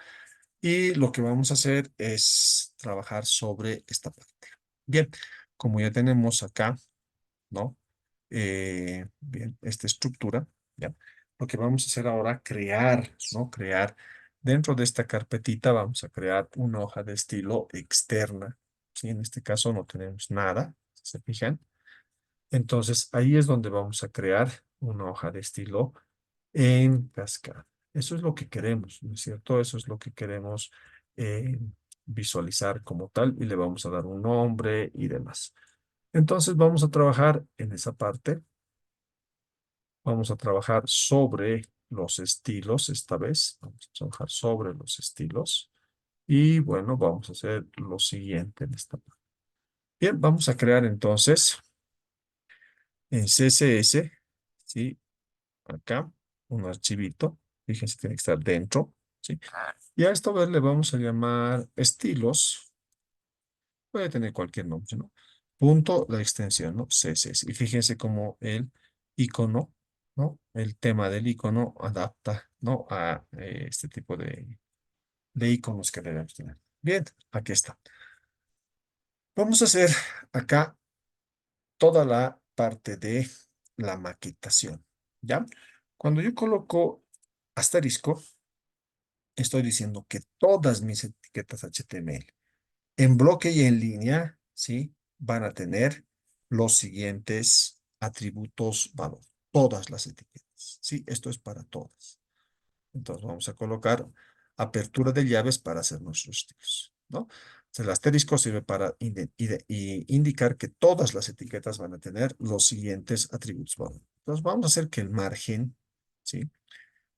Y lo que vamos a hacer es trabajar sobre esta parte. Bien, como ya tenemos acá, ¿no? Bien, esta estructura. ¿ya? Lo que vamos a hacer ahora, crear, ¿no? Crear, dentro de esta carpetita vamos a crear una hoja de estilo externa, ¿sí? En este caso no tenemos nada, si se fijan. Entonces, ahí es donde vamos a crear una hoja de estilo en cascada. Eso es lo que queremos, ¿no es cierto? Eso es lo que queremos eh, visualizar como tal y le vamos a dar un nombre y demás. Entonces, vamos a trabajar en esa parte. Vamos a trabajar sobre los estilos esta vez. Vamos a trabajar sobre los estilos. Y bueno, vamos a hacer lo siguiente en esta parte. Bien, vamos a crear entonces en CSS, ¿sí? Acá, un archivito. Fíjense, tiene que estar dentro, ¿sí? Y a esto le vamos a llamar estilos. Puede tener cualquier nombre, ¿no? Punto, la extensión, ¿no? CSS. Y fíjense cómo el icono, ¿no? El tema del icono adapta, ¿no? A este tipo de iconos que debemos tener. Bien, aquí está. Vamos a hacer acá toda la parte de la maquetación, ¿ya? Cuando yo coloco asterisco, estoy diciendo que todas mis etiquetas HTML en bloque y en línea, ¿sí? Van a tener los siguientes atributos valor. Todas las etiquetas, ¿sí? Esto es para todas. Entonces vamos a colocar apertura de llaves para hacer nuestros estilos, ¿no? Entonces, el asterisco sirve para indicar que todas las etiquetas van a tener los siguientes atributos valor. Entonces vamos a hacer que el margen, ¿sí?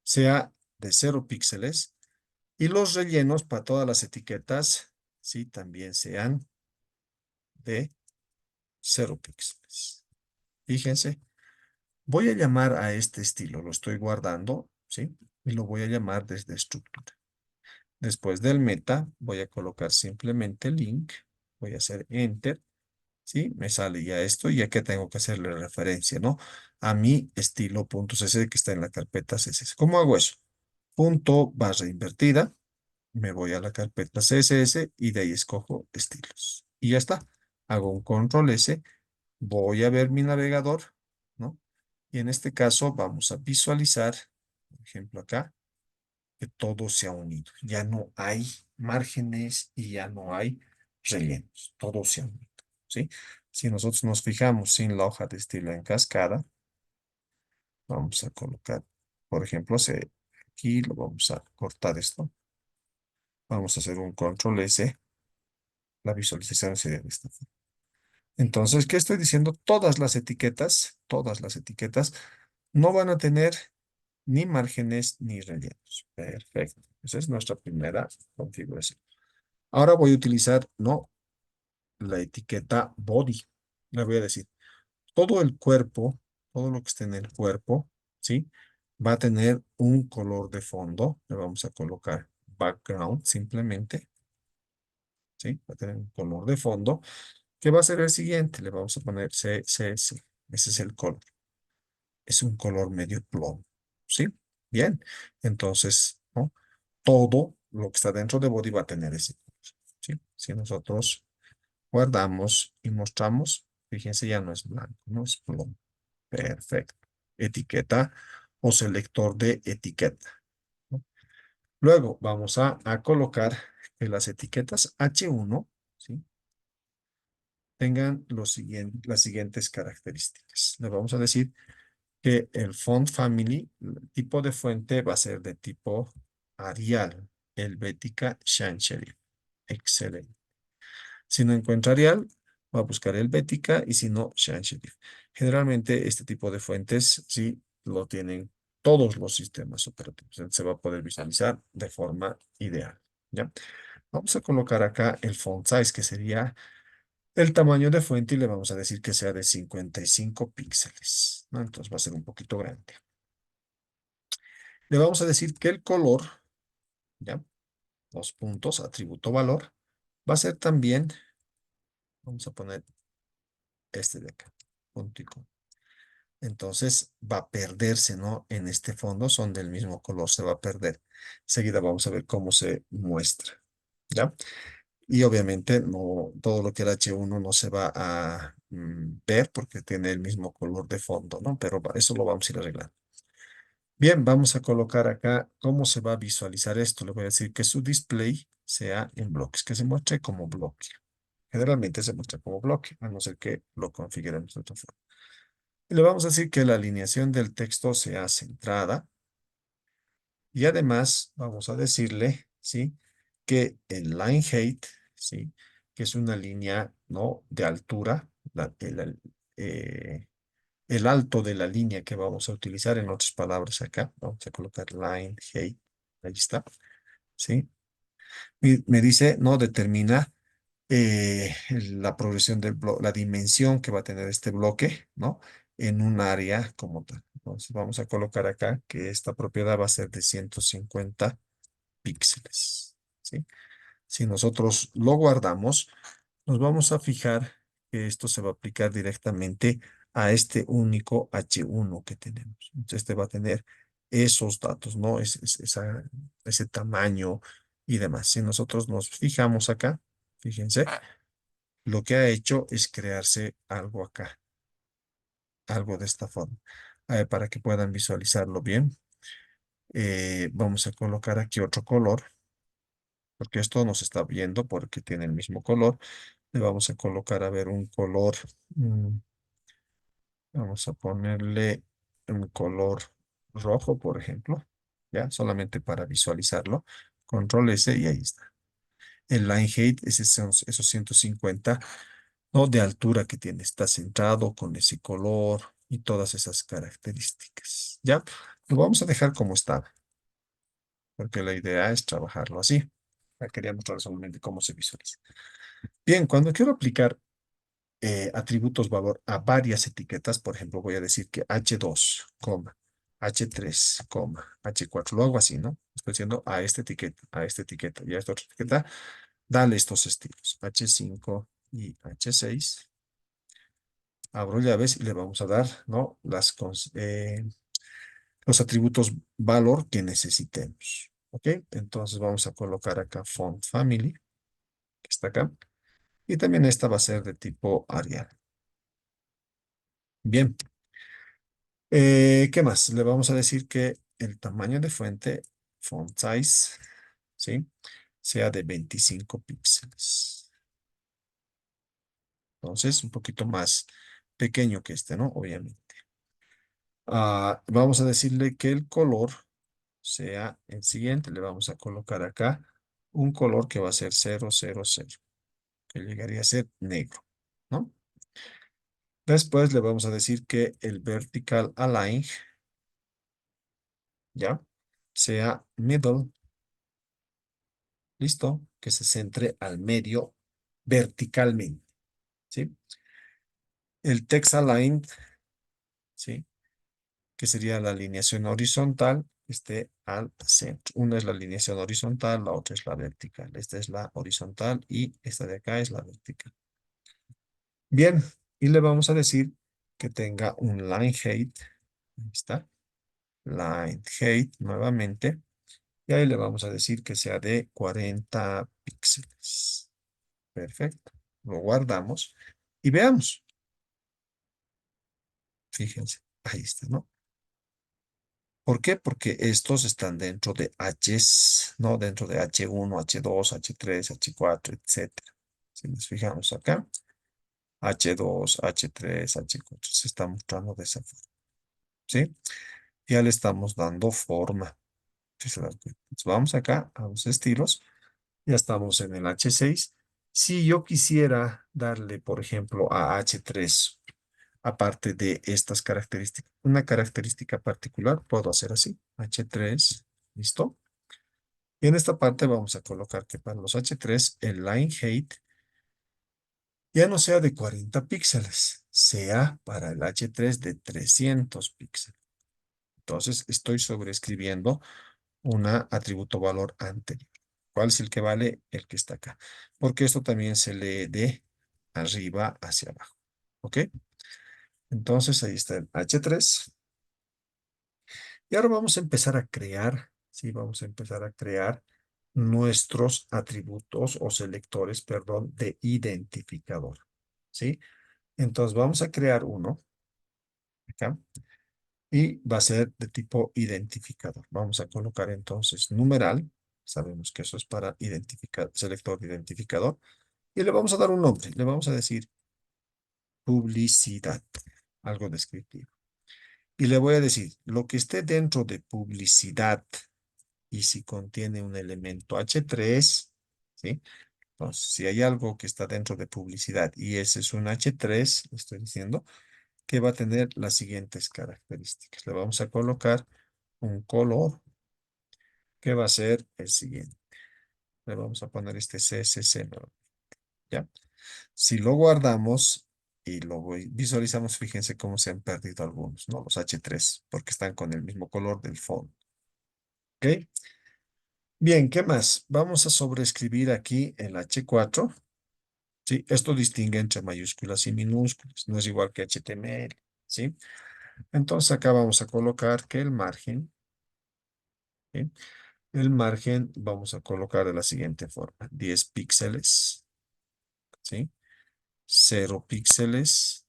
Sea de 0 píxeles y los rellenos para todas las etiquetas, sí, también sean de 0 píxeles. Fíjense, voy a llamar a este estilo, lo estoy guardando, ¿sí? Y lo voy a llamar desde estructura. Después del meta, voy a colocar simplemente link, voy a hacer enter, ¿sí? Me sale ya esto y aquí tengo que hacerle referencia, ¿no? A mi estilo.css que está en la carpeta CSS. ¿Cómo hago eso? Punto barra invertida. Me voy a la carpeta CSS y de ahí escojo estilos. Y ya está. Hago un control S, voy a ver mi navegador, ¿no? Y en este caso vamos a visualizar, por ejemplo acá, que todo se ha unido. Ya no hay márgenes y ya no hay rellenos. Todo se ha unido, ¿sí? Si nosotros nos fijamos sin la hoja de estilo en cascada, vamos a colocar, por ejemplo, aquí lo vamos a cortar esto. Vamos a hacer un control S. La visualización sería de esta forma. Entonces, ¿qué estoy diciendo? Todas las etiquetas no van a tener ni márgenes ni rellenos. Perfecto. Esa es nuestra primera configuración. Ahora voy a utilizar, no, la etiqueta body. Le voy a decir, todo el cuerpo, todo lo que esté en el cuerpo, ¿sí? Va a tener un color de fondo. Le vamos a colocar background simplemente, ¿sí? Va a tener un color de fondo. ¿Qué va a ser el siguiente? Le vamos a poner CSS. Ese es el color. Es un color medio plomo, ¿sí? Bien. Entonces, ¿no? Todo lo que está dentro de body va a tener ese color, ¿sí? Si nosotros guardamos y mostramos, fíjense, ya no es blanco, no es plomo. Perfecto. Etiqueta o selector de etiqueta, ¿no? Luego vamos a colocar que las etiquetas H1, ¿sí? Tengan las siguientes características. Le vamos a decir que el font family, el tipo de fuente va a ser de tipo Arial, Helvética, Sans Serif. Excelente. Si no encuentra Arial, va a buscar Helvética y si no, Sans Serif. Generalmente este tipo de fuentes sí lo tienen todos los sistemas operativos. Entonces, se va a poder visualizar de forma ideal. ¿Ya? Vamos a colocar acá el font size, que sería el tamaño de fuente y le vamos a decir que sea de 55 píxeles, ¿no? Entonces va a ser un poquito grande. Le vamos a decir que el color, ¿ya? Dos puntos, atributo valor, va a ser también, vamos a poner este de acá, puntico. Entonces va a perderse, ¿no? En este fondo son del mismo color, se va a perder. Enseguida vamos a ver cómo se muestra, ¿ya? Y obviamente no, todo lo que era H1 no se va a ver porque tiene el mismo color de fondo, ¿no? Pero eso lo vamos a ir arreglando. Bien, vamos a colocar acá cómo se va a visualizar esto. Le voy a decir que su display sea en bloques, que se muestre como bloque. Generalmente se muestra como bloque, a no ser que lo configuremos de otra forma. Y le vamos a decir que la alineación del texto sea centrada. Y además vamos a decirle, ¿sí? Que el line height, ¿sí? Que es una línea, ¿no? De altura, el alto de la línea que vamos a utilizar, en otras palabras acá, vamos a colocar line height, ahí está, ¿sí? Y me dice, no determina la progresión del bloque, la dimensión que va a tener este bloque, ¿no? En un área como tal. Entonces vamos a colocar acá que esta propiedad va a ser de 150 píxeles, ¿sí? Si nosotros lo guardamos, nos vamos a fijar que esto se va a aplicar directamente a este único H1 que tenemos. Entonces, este va a tener esos datos, ¿no? Ese tamaño y demás. Si nosotros nos fijamos acá, fíjense, lo que ha hecho es crearse algo acá, algo de esta forma. Para que puedan visualizarlo bien, vamos a colocar aquí otro color, porque esto nos está viendo porque tiene el mismo color. Le vamos a colocar, a ver, un color. mm, Vamos a ponerle un color rojo, por ejemplo. Ya, solamente para visualizarlo. Control S y ahí está. El line height es esos 150, ¿no? De altura que tiene. Está centrado con ese color y todas esas características. Ya, lo vamos a dejar como está, porque la idea es trabajarlo así. Ya quería mostrar solamente cómo se visualiza. Bien, cuando quiero aplicar atributos valor a varias etiquetas, por ejemplo, voy a decir que H2, coma, H3, coma, H4, lo hago así, ¿no? Estoy diciendo a esta etiqueta y a esta otra etiqueta, dale estos estilos, H5 y H6. Abro llaves y le vamos a dar, ¿no? Los atributos valor que necesitemos. ¿Ok? Entonces vamos a colocar acá font family, que está acá. Y también esta va a ser de tipo Arial. Bien. ¿Qué más? Le vamos a decir que el tamaño de fuente, font size, ¿sí? Sea de 25 píxeles. Entonces, un poquito más pequeño que este, ¿no? Obviamente. Vamos a decirle que el color sea el siguiente. Le vamos a colocar acá un color que va a ser 000, que llegaría a ser negro, ¿no? Después le vamos a decir que el vertical align, ¿ya? Sea middle. ¿Listo? Que se centre al medio verticalmente, ¿sí? El text aligned, ¿sí? Que sería la alineación horizontal, esté al centro. Una es la alineación horizontal, la otra es la vertical. Esta es la horizontal y esta de acá es la vertical. Bien, y le vamos a decir que tenga un line height. Ahí está. Line height nuevamente. Y ahí le vamos a decir que sea de 40 píxeles. Perfecto. Lo guardamos y veamos. Fíjense, ahí está, ¿no? ¿Por qué? Porque estos están dentro de Hs, ¿no? Dentro de H1, H2, H3, H4, etcétera. Si nos fijamos acá, H2, H3, H4, se está mostrando de esa forma, ¿sí? Ya le estamos dando forma. Si se dan cuenta. Entonces, vamos acá a los estilos. Ya estamos en el H6. Si yo quisiera darle, por ejemplo, a H3 aparte de estas características, una característica particular, puedo hacer así, H3, ¿listo? Y en esta parte vamos a colocar que para los H3 el line height ya no sea de 40 píxeles, sea para el H3 de 300 píxeles. Entonces estoy sobreescribiendo un atributo valor anterior. ¿Cuál es el que vale? El que está acá. Porque esto también se lee de arriba hacia abajo. ¿Ok? Entonces ahí está el H3. Y ahora vamos a empezar a crear, ¿sí? Vamos a empezar a crear nuestros atributos o selectores, perdón, de identificador, ¿sí? Entonces vamos a crear uno acá y va a ser de tipo identificador. Vamos a colocar entonces numeral. Sabemos que eso es para identificar, selector de identificador. Y le vamos a dar un nombre. Le vamos a decir publicidad, algo descriptivo. Y le voy a decir, lo que esté dentro de publicidad y si contiene un elemento H3, ¿sí? Entonces, si hay algo que está dentro de publicidad y ese es un H3, le estoy diciendo, que va a tener las siguientes características. Le vamos a colocar un color que va a ser el siguiente. Le vamos a poner este CSC, ¿no? ¿Ya? Si lo guardamos y visualizamos, fíjense cómo se han perdido algunos, ¿no? Los H3, porque están con el mismo color del fondo. ¿Ok? Bien, ¿qué más? Vamos a sobreescribir aquí el H4. ¿Sí? Esto distingue entre mayúsculas y minúsculas. No es igual que HTML. ¿Sí? Entonces acá vamos a colocar que el margen, ¿sí? El margen vamos a colocar de la siguiente forma. 10 píxeles. ¿Sí? 0 píxeles.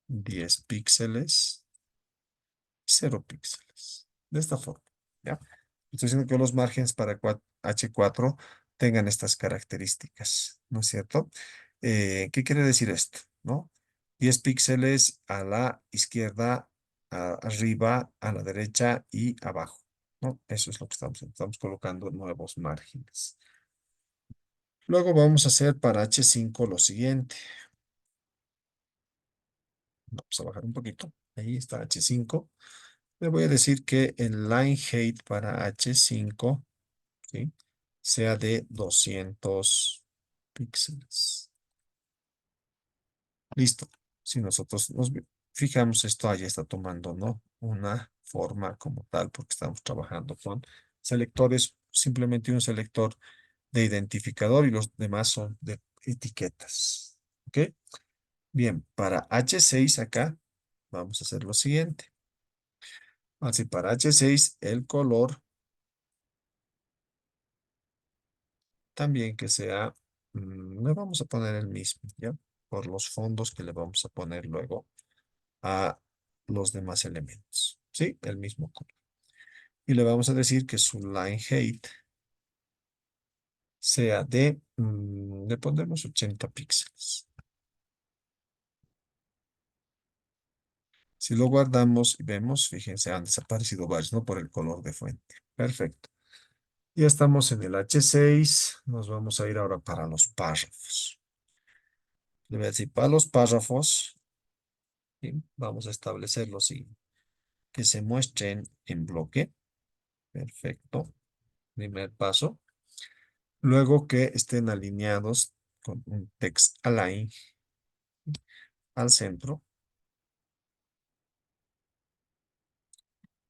10 píxeles. 0 píxeles. De esta forma. ¿Ya? Estoy diciendo que los márgenes para H4 tengan estas características, ¿no es cierto? ¿Qué quiere decir esto? ¿No? 10 píxeles a la izquierda, arriba, a la derecha y abajo, ¿no? Eso es lo que estamos colocando nuevos márgenes. Luego vamos a hacer para H5 lo siguiente. Vamos a bajar un poquito. Ahí está H5. Le voy a decir que el line height para H5, ¿sí? Sea de 200 píxeles. Listo. Si nosotros nos fijamos, esto allá está tomando, ¿no? Una forma como tal, porque estamos trabajando con selectores, simplemente un selector de identificador y los demás son de etiquetas. ¿Ok? Bien, para H6 acá, vamos a hacer lo siguiente. Así, para H6, el color también que sea, le vamos a poner el mismo, ¿ya? Por los fondos que le vamos a poner luego a los demás elementos, ¿sí? El mismo color. Y le vamos a decir que su line height sea de, le pondremos 80 píxeles. Si lo guardamos y vemos, fíjense, han desaparecido varios, ¿no? Por el color de fuente. Perfecto. Ya estamos en el H6. Nos vamos a ir ahora para los párrafos. Le voy a decir, para los párrafos, ¿sí? Vamos a establecer lo siguiente. Que se muestren en bloque. Perfecto. Primer paso. Luego que estén alineados con un text align al centro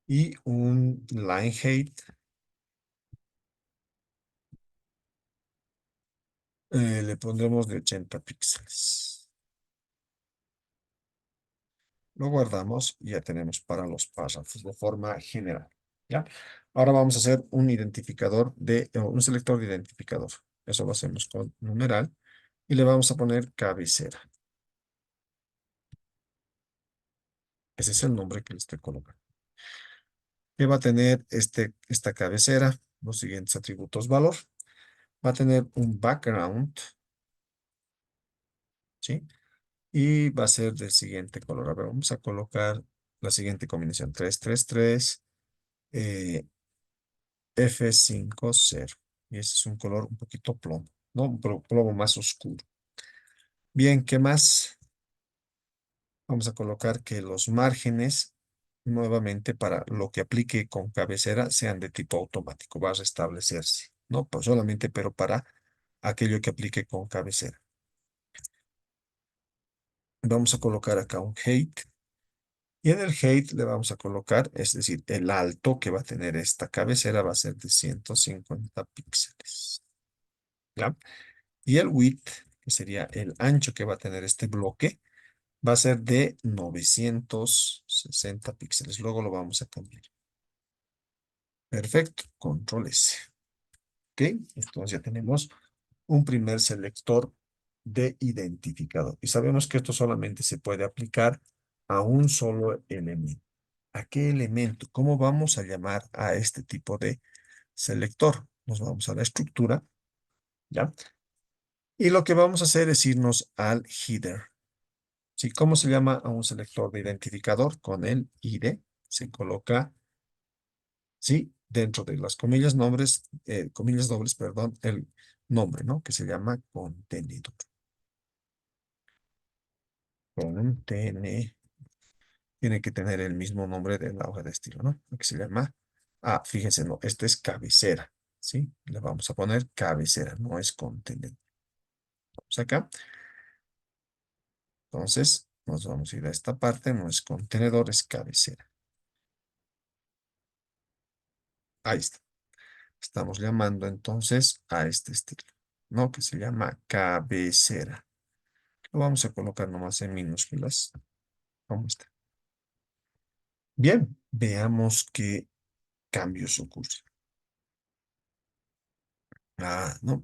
y un line height. Le pondremos de 80 píxeles. Lo guardamos y ya tenemos para los párrafos de forma general. ¿Ya? Ahora vamos a hacer un identificador un selector de identificador. Eso lo hacemos con numeral y le vamos a poner cabecera. Ese es el nombre que le estoy colocando. Que va a tener esta cabecera, los siguientes atributos valor. Va a tener un background, ¿sí? Y va a ser del siguiente color. A ver, vamos a colocar la siguiente combinación. 333 F50. Y ese es un color un poquito plomo, ¿no? Un plomo más oscuro. Bien, ¿qué más? Vamos a colocar que los márgenes, nuevamente, para lo que aplique con cabecera, sean de tipo automático. Va a restablecerse, ¿no? Pues solamente, pero para aquello que aplique con cabecera. Vamos a colocar acá un height. Y en el height le vamos a colocar, es decir, el alto que va a tener esta cabecera va a ser de 150 píxeles. ¿Ya? Y el width, que sería el ancho que va a tener este bloque, va a ser de 960 píxeles. Luego lo vamos a cambiar. Perfecto. Control S. ¿Ok? Entonces ya tenemos un primer selector de identificador. Y sabemos que esto solamente se puede aplicar a un solo elemento. ¿A qué elemento? ¿Cómo vamos a llamar a este tipo de selector? Nos vamos a la estructura, ¿ya? Y lo que vamos a hacer es irnos al header. ¿Sí? ¿Cómo se llama a un selector de identificador? Con el ID se coloca, ¿sí? Dentro de las comillas dobles, perdón, el nombre, ¿no? Que se llama contenedor. Contenedor. Tiene que tener el mismo nombre de la hoja de estilo, ¿no? Que se llama, fíjense, no, este es cabecera, ¿sí? Le vamos a poner cabecera, no es contenedor. Vamos acá. Entonces, nos vamos a ir a esta parte, no es contenedor, es cabecera. Ahí está. Estamos llamando entonces a este estilo, ¿no? Que se llama cabecera. Lo vamos a colocar nomás en minúsculas. ¿Cómo está? Bien, veamos qué cambios ocurren. No,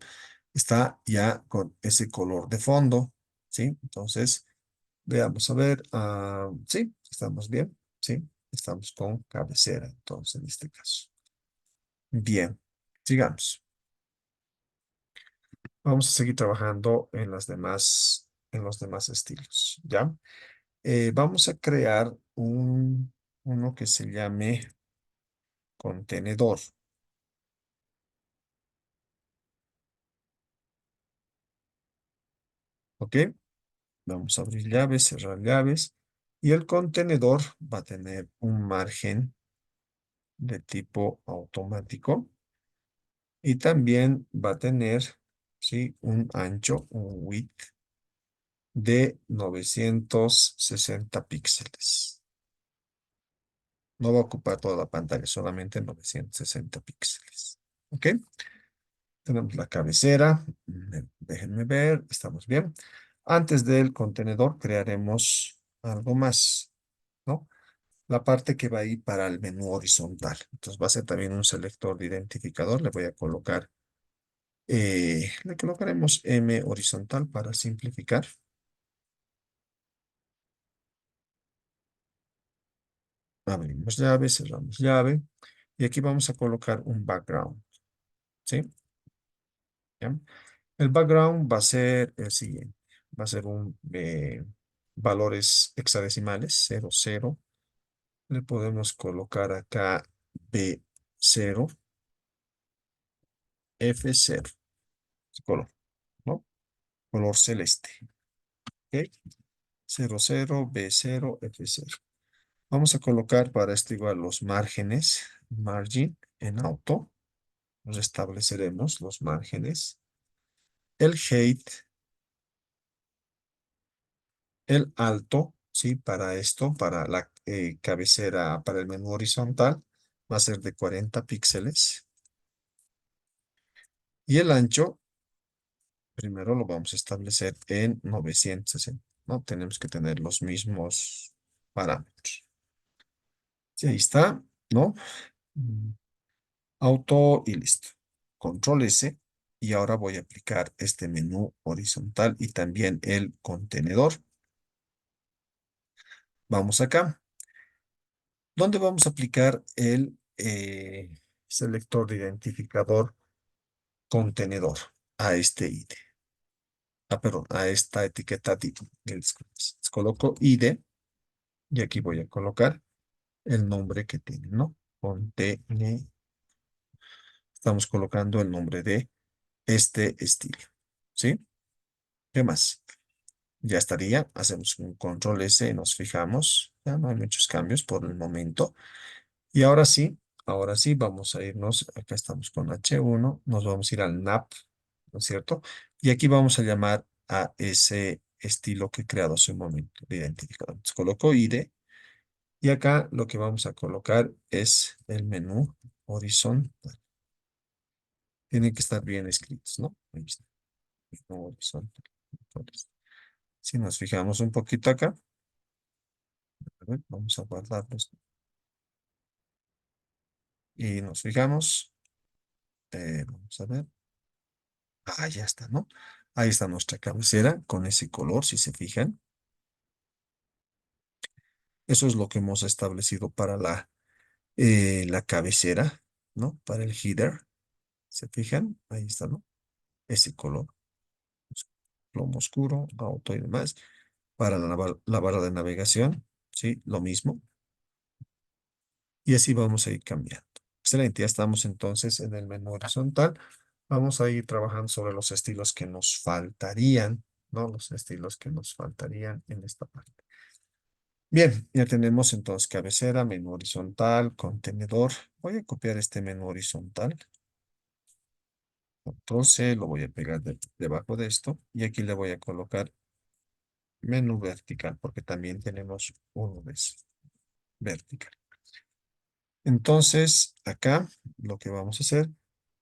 está ya con ese color de fondo, ¿sí? Entonces, veamos a ver. Sí, estamos bien, ¿sí? Estamos con cabecera, entonces, en este caso. Bien, sigamos. Vamos a seguir trabajando en en los demás estilos, ¿ya? Vamos a crear uno que se llame contenedor, ¿ok? Vamos a abrir llaves, cerrar llaves. Y el contenedor va a tener un margen de tipo automático y también va a tener, ¿sí? Un ancho, un width de 960 píxeles. No va a ocupar toda la pantalla, solamente 960 píxeles. ¿Ok? Tenemos la cabecera. Déjenme ver, estamos bien. Antes del contenedor crearemos algo más, ¿no? La parte que va a ir para el menú horizontal. Entonces va a ser también un selector de identificador. Le voy a colocar, le colocaremos M horizontal para simplificar. Abrimos llave, cerramos llave. Y aquí vamos a colocar un background, ¿sí? ¿Ya? El background va a ser el siguiente. Va a ser un valores hexadecimales, 00. Le podemos colocar acá B0, F0. Color, ¿no? Color celeste. ¿Ok? 00, B0, F0. Vamos a colocar para esto igual los márgenes, margin en auto. Restableceremos los márgenes. El height, el alto, ¿sí? Para esto, para la cabecera, para el menú horizontal, va a ser de 40 píxeles. Y el ancho, primero lo vamos a establecer en 960, ¿no? Tenemos que tener los mismos parámetros. Sí, ahí está, ¿no? Mm, Auto y listo. Control S. Y ahora voy a aplicar este menú horizontal y también el contenedor. Vamos acá. ¿Dónde vamos a aplicar el selector de identificador contenedor? A este ID. Perdón, a esta etiqueta div. Coloco ID y aquí voy a colocar el nombre que tiene, ¿no? Contenedor. Estamos colocando el nombre de este estilo. ¿Sí? ¿Qué más? Ya estaría. Hacemos un control S, nos fijamos. Ya no hay muchos cambios por el momento. Y ahora sí, vamos a irnos. Acá estamos con H1. Nos vamos a ir al NAP, ¿no es cierto? Y aquí vamos a llamar a ese estilo que he creado hace un momento de identificador. Entonces, coloco ID. Y acá lo que vamos a colocar es el menú horizontal. Tienen que estar bien escritos, ¿no? Ahí está. Menú horizontal. Entonces, si nos fijamos un poquito acá, a ver, vamos a guardarlos y nos fijamos. Vamos a ver. Ya está, ¿no? Ahí está nuestra cabecera con ese color, si se fijan. Eso es lo que hemos establecido para la cabecera, ¿no? Para el header. ¿Se fijan? Ahí está, ¿no? Ese color, plomo oscuro, auto y demás. Para la barra de navegación, ¿sí? Lo mismo. Y así vamos a ir cambiando. Excelente, ya estamos entonces en el menú horizontal. Vamos a ir trabajando sobre los estilos que nos faltarían, ¿no? Los estilos que nos faltarían en esta parte. Bien, ya tenemos entonces cabecera, menú horizontal, contenedor. Voy a copiar este menú horizontal. Control C, lo voy a pegar debajo de esto. Y aquí le voy a colocar menú vertical, porque también tenemos uno de esos, vertical. Entonces, acá lo que vamos a hacer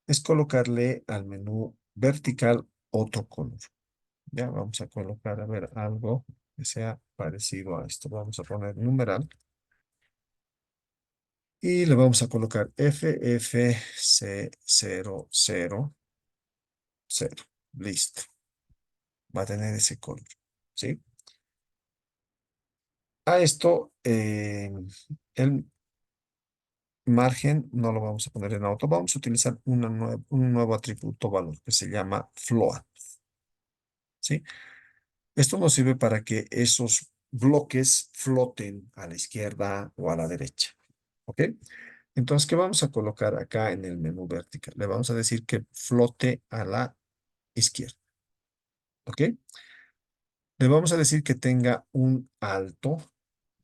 es colocarle al menú vertical otro color. Ya vamos a colocar, a ver, algo que sea parecido a esto. Vamos a poner numeral y le vamos a colocar FFC000. Listo. Va a tener ese color. ¿Sí? A esto, el margen no lo vamos a poner en auto. Vamos a utilizar un nuevo atributo valor que se llama float. ¿Sí? Esto nos sirve para que esos bloques floten a la izquierda o a la derecha. ¿Ok? Entonces, ¿qué vamos a colocar acá en el menú vertical? Le vamos a decir que flote a la izquierda. ¿Ok? Le vamos a decir que tenga un alto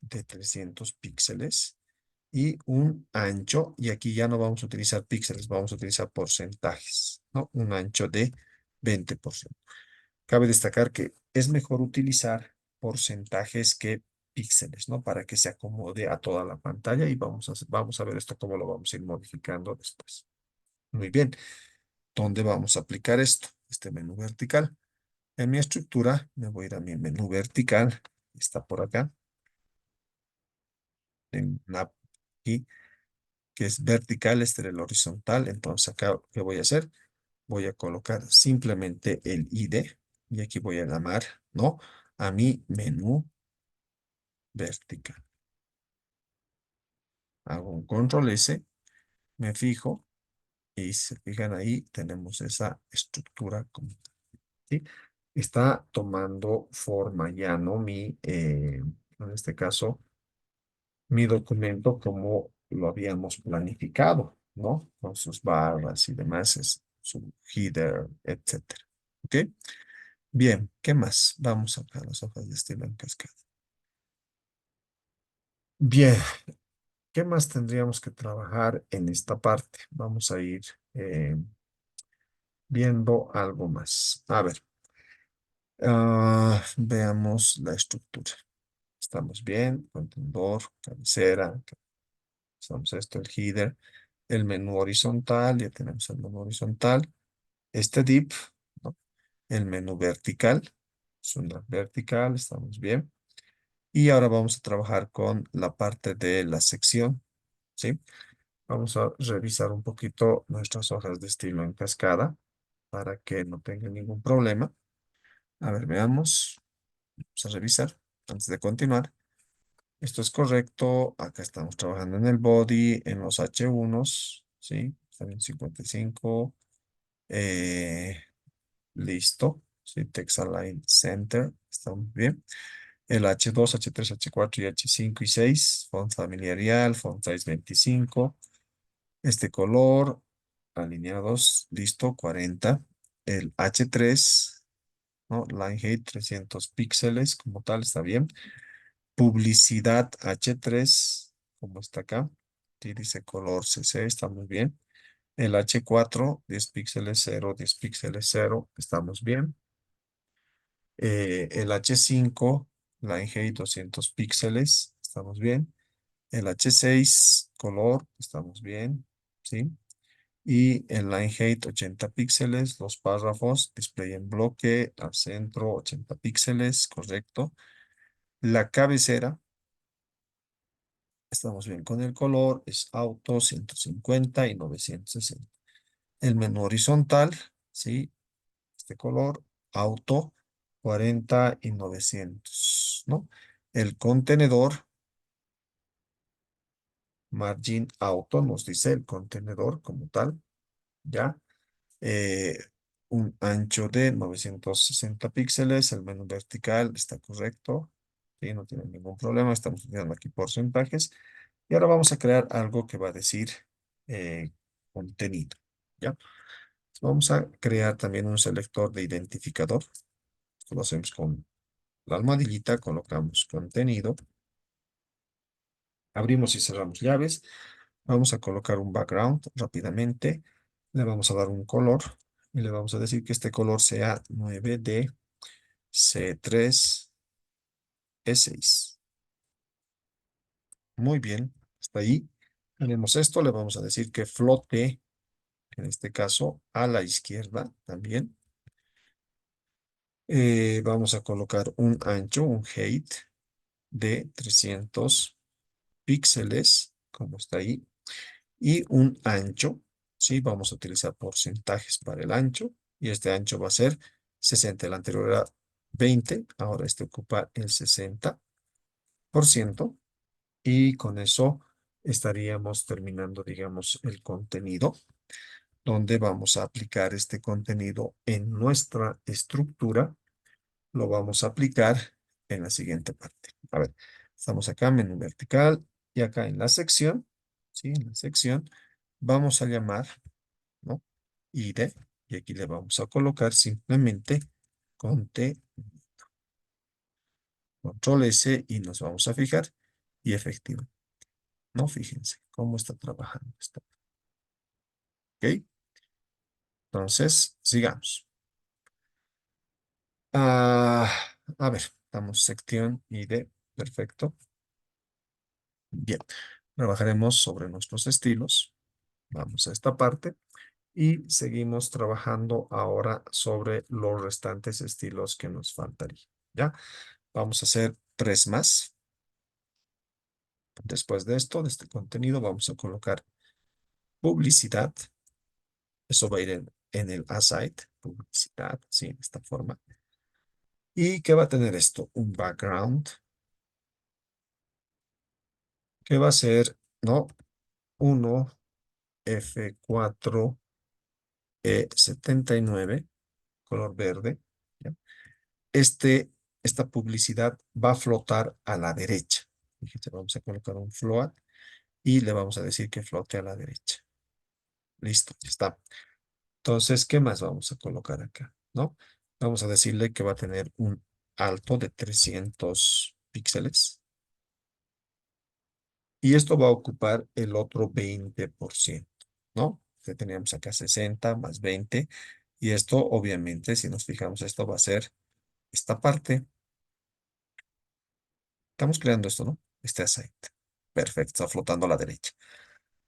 de 300 píxeles y un ancho, y aquí ya no vamos a utilizar píxeles, vamos a utilizar porcentajes, ¿no? Un ancho de 20%. Cabe destacar que es mejor utilizar porcentajes que píxeles, ¿no? Para que se acomode a toda la pantalla y vamos a ver esto cómo lo vamos a ir modificando después. Muy bien. ¿Dónde vamos a aplicar esto? Este menú vertical. En mi estructura me voy a ir a mi menú vertical. Está por acá. En la, aquí, que es vertical, este era el horizontal. Entonces acá, ¿qué voy a hacer? Voy a colocar simplemente el ID y aquí voy a llamar, ¿no? A mi menú vertical. Hago un control S, me fijo y se fijan ahí, tenemos esa estructura como tal, ¿sí? Está tomando forma ya, ¿no? En este caso, mi documento como lo habíamos planificado, ¿no? Con sus barras y demás, su header, etcétera. ¿Ok? Bien, ¿qué más? Vamos acá a las hojas de estilo en cascada. Bien, ¿qué más tendríamos que trabajar en esta parte? Vamos a ir eh, viendo algo más. A ver, veamos la estructura. Estamos bien, contenedor, cabecera, estamos esto, el header, el menú horizontal, ya tenemos el menú horizontal, este div, ¿no? El menú vertical, es una vertical, estamos bien. Y ahora vamos a trabajar con la parte de la sección, ¿sí? Vamos a revisar un poquito nuestras hojas de estilo en cascada para que no tengan ningún problema. A ver, veamos. Vamos a revisar antes de continuar. Esto es correcto. Acá estamos trabajando en el body, en los H1s, ¿sí? También 55. Eh, listo. Sí, text align center. Estamos bien. El H2, H3, H4 y H5 y 6. Font familiar, font size 25. Este color, alineados, listo, 40. El H3, ¿no? Line height, 300 píxeles, como tal, está bien. Publicidad H3, como está acá. Sí, dice color CC, está muy bien. El H4, 10 píxeles, 0, 10 píxeles, 0, estamos bien. El H5, line height, 200 píxeles, estamos bien. El H6, color, estamos bien, ¿sí? Y el line height 80 píxeles, los párrafos, display en bloque, al centro 80 píxeles, correcto. La cabecera, estamos bien con el color, es auto 150 y 960. El menú horizontal, ¿sí? Este color, auto 40 y 900, ¿no? El contenedor, margin auto, nos dice el contenedor como tal, ¿ya? eh, un ancho de 960 píxeles, el menú vertical está correcto, ¿sí? No tiene ningún problema, estamos utilizando aquí porcentajes. Y ahora vamos a crear algo que va a decir eh, contenido, ¿ya? Vamos a crear también un selector de identificador. Esto lo hacemos con la almohadillita, colocamos contenido, abrimos y cerramos llaves. Vamos a colocar un background rápidamente. Le vamos a dar un color y le vamos a decir que este color sea 9D C3 E6. Muy bien, hasta ahí. Tenemos esto, le vamos a decir que flote, en este caso, a la izquierda también. Vamos a colocar un ancho, un height de 300 píxeles, como está ahí, y un ancho, ¿sí? Vamos a utilizar porcentajes para el ancho, y este ancho va a ser 60. El anterior era 20, ahora este ocupa el 60%. Y con eso estaríamos terminando, digamos, el contenido, donde vamos a aplicar este contenido en nuestra estructura. Lo vamos a aplicar en la siguiente parte. A ver, estamos acá, menú vertical, y acá en la sección, ¿sí? En la sección, vamos a llamar, ¿no? ID, y aquí le vamos a colocar simplemente conte, control S, y nos vamos a fijar, y efectivo. No, fíjense cómo está trabajando esto. ¿Ok? Entonces, sigamos. Ah, a ver, damos sección ID. Perfecto. Bien. Trabajaremos sobre nuestros estilos. Vamos a esta parte y seguimos trabajando ahora sobre los restantes estilos que nos faltaría. ¿Ya? Vamos a hacer tres más. Después de esto, de este contenido, vamos a colocar publicidad. Eso va a ir en el aside, publicidad, sí, de esta forma. ¿Y qué va a tener esto? Un background que va a ser, ¿no? 1F4E79, color verde. ¿Ya? Esta publicidad va a flotar a la derecha. Fíjense, vamos a colocar un float y le vamos a decir que flote a la derecha. Listo, ya está. Entonces, ¿qué más vamos a colocar acá? ¿No? Vamos a decirle que va a tener un alto de 300 píxeles. Y esto va a ocupar el otro 20%, ¿no? Que teníamos acá 60 más 20. Y esto, obviamente, si nos fijamos, esto va a ser esta parte. Estamos creando esto, ¿no? Este aceite. Perfecto, está flotando a la derecha.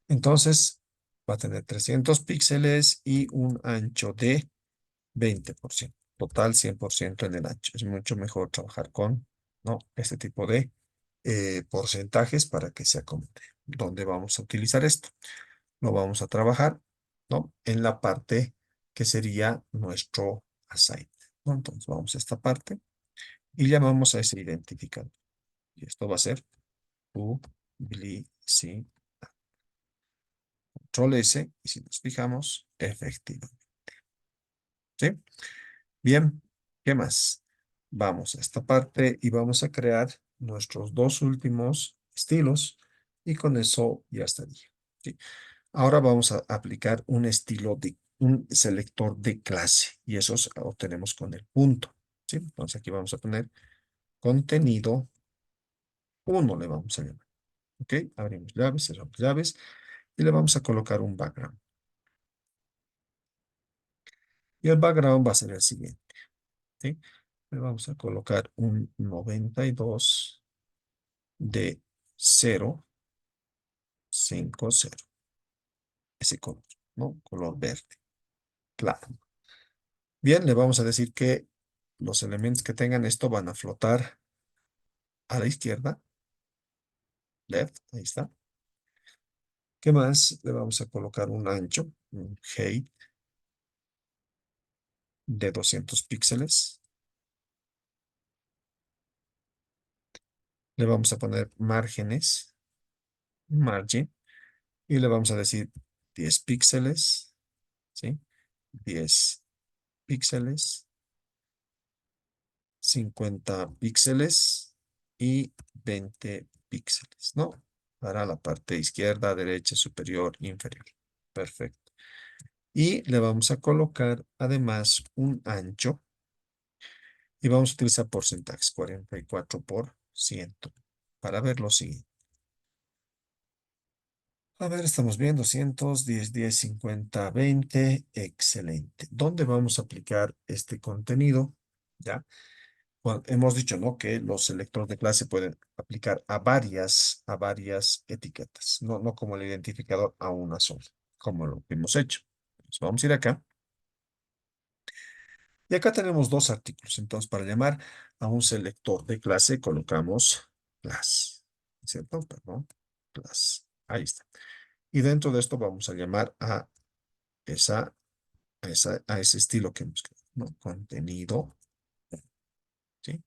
Entonces, va a tener 300 píxeles y un ancho de 20%. Total 100% en el ancho. Es mucho mejor trabajar con, ¿no? Este tipo de porcentajes para que se acomode. ¿Dónde vamos a utilizar esto? Lo vamos a trabajar, ¿no? En la parte que sería nuestro aceite, ¿no? Entonces vamos a esta parte y llamamos a ese identificador. Y esto va a ser publicidad. Control S, y si nos fijamos, efectivo. ¿Sí? Bien, ¿qué más? Vamos a esta parte y vamos a crear nuestros dos últimos estilos y con eso ya estaría. ¿Sí? Ahora vamos a aplicar un estilo de un selector de clase y esos obtenemos con el punto. ¿Sí? Entonces aquí vamos a poner contenido uno le vamos a llamar. ¿Ok? Abrimos llaves, cerramos llaves y le vamos a colocar un background. Y el background va a ser el siguiente. ¿Sí? Le vamos a colocar un 92 de 050. Ese color, ¿no? Color verde, claro. Bien, le vamos a decir que los elementos que tengan esto van a flotar a la izquierda. Left, ahí está. ¿Qué más? Le vamos a colocar un ancho, un height de 200 píxeles. Le vamos a poner márgenes, margin, Y le vamos a decir 10 píxeles, ¿sí? 10 píxeles, 50 píxeles y 20 píxeles, ¿no? Para la parte izquierda, derecha, superior, inferior. Perfecto. Y le vamos a colocar además un ancho y vamos a utilizar porcentajes 44%, para ver lo siguiente. A ver, estamos viendo 200, 10, 10, 50, 20. Excelente. ¿Dónde vamos a aplicar este contenido? ¿Ya? Bueno, hemos dicho, ¿no? Que los selectores de clase pueden aplicar a varias etiquetas, no como el identificador a una sola, como lo que hemos hecho. Entonces, vamos a ir acá. Y acá tenemos dos artículos. Entonces, para llamar a un selector de clase, colocamos class, ¿cierto? Perdón, class. Ahí está. Y dentro de esto vamos a llamar esa, a ese estilo que hemos creado, ¿no? Contenido, ¿sí?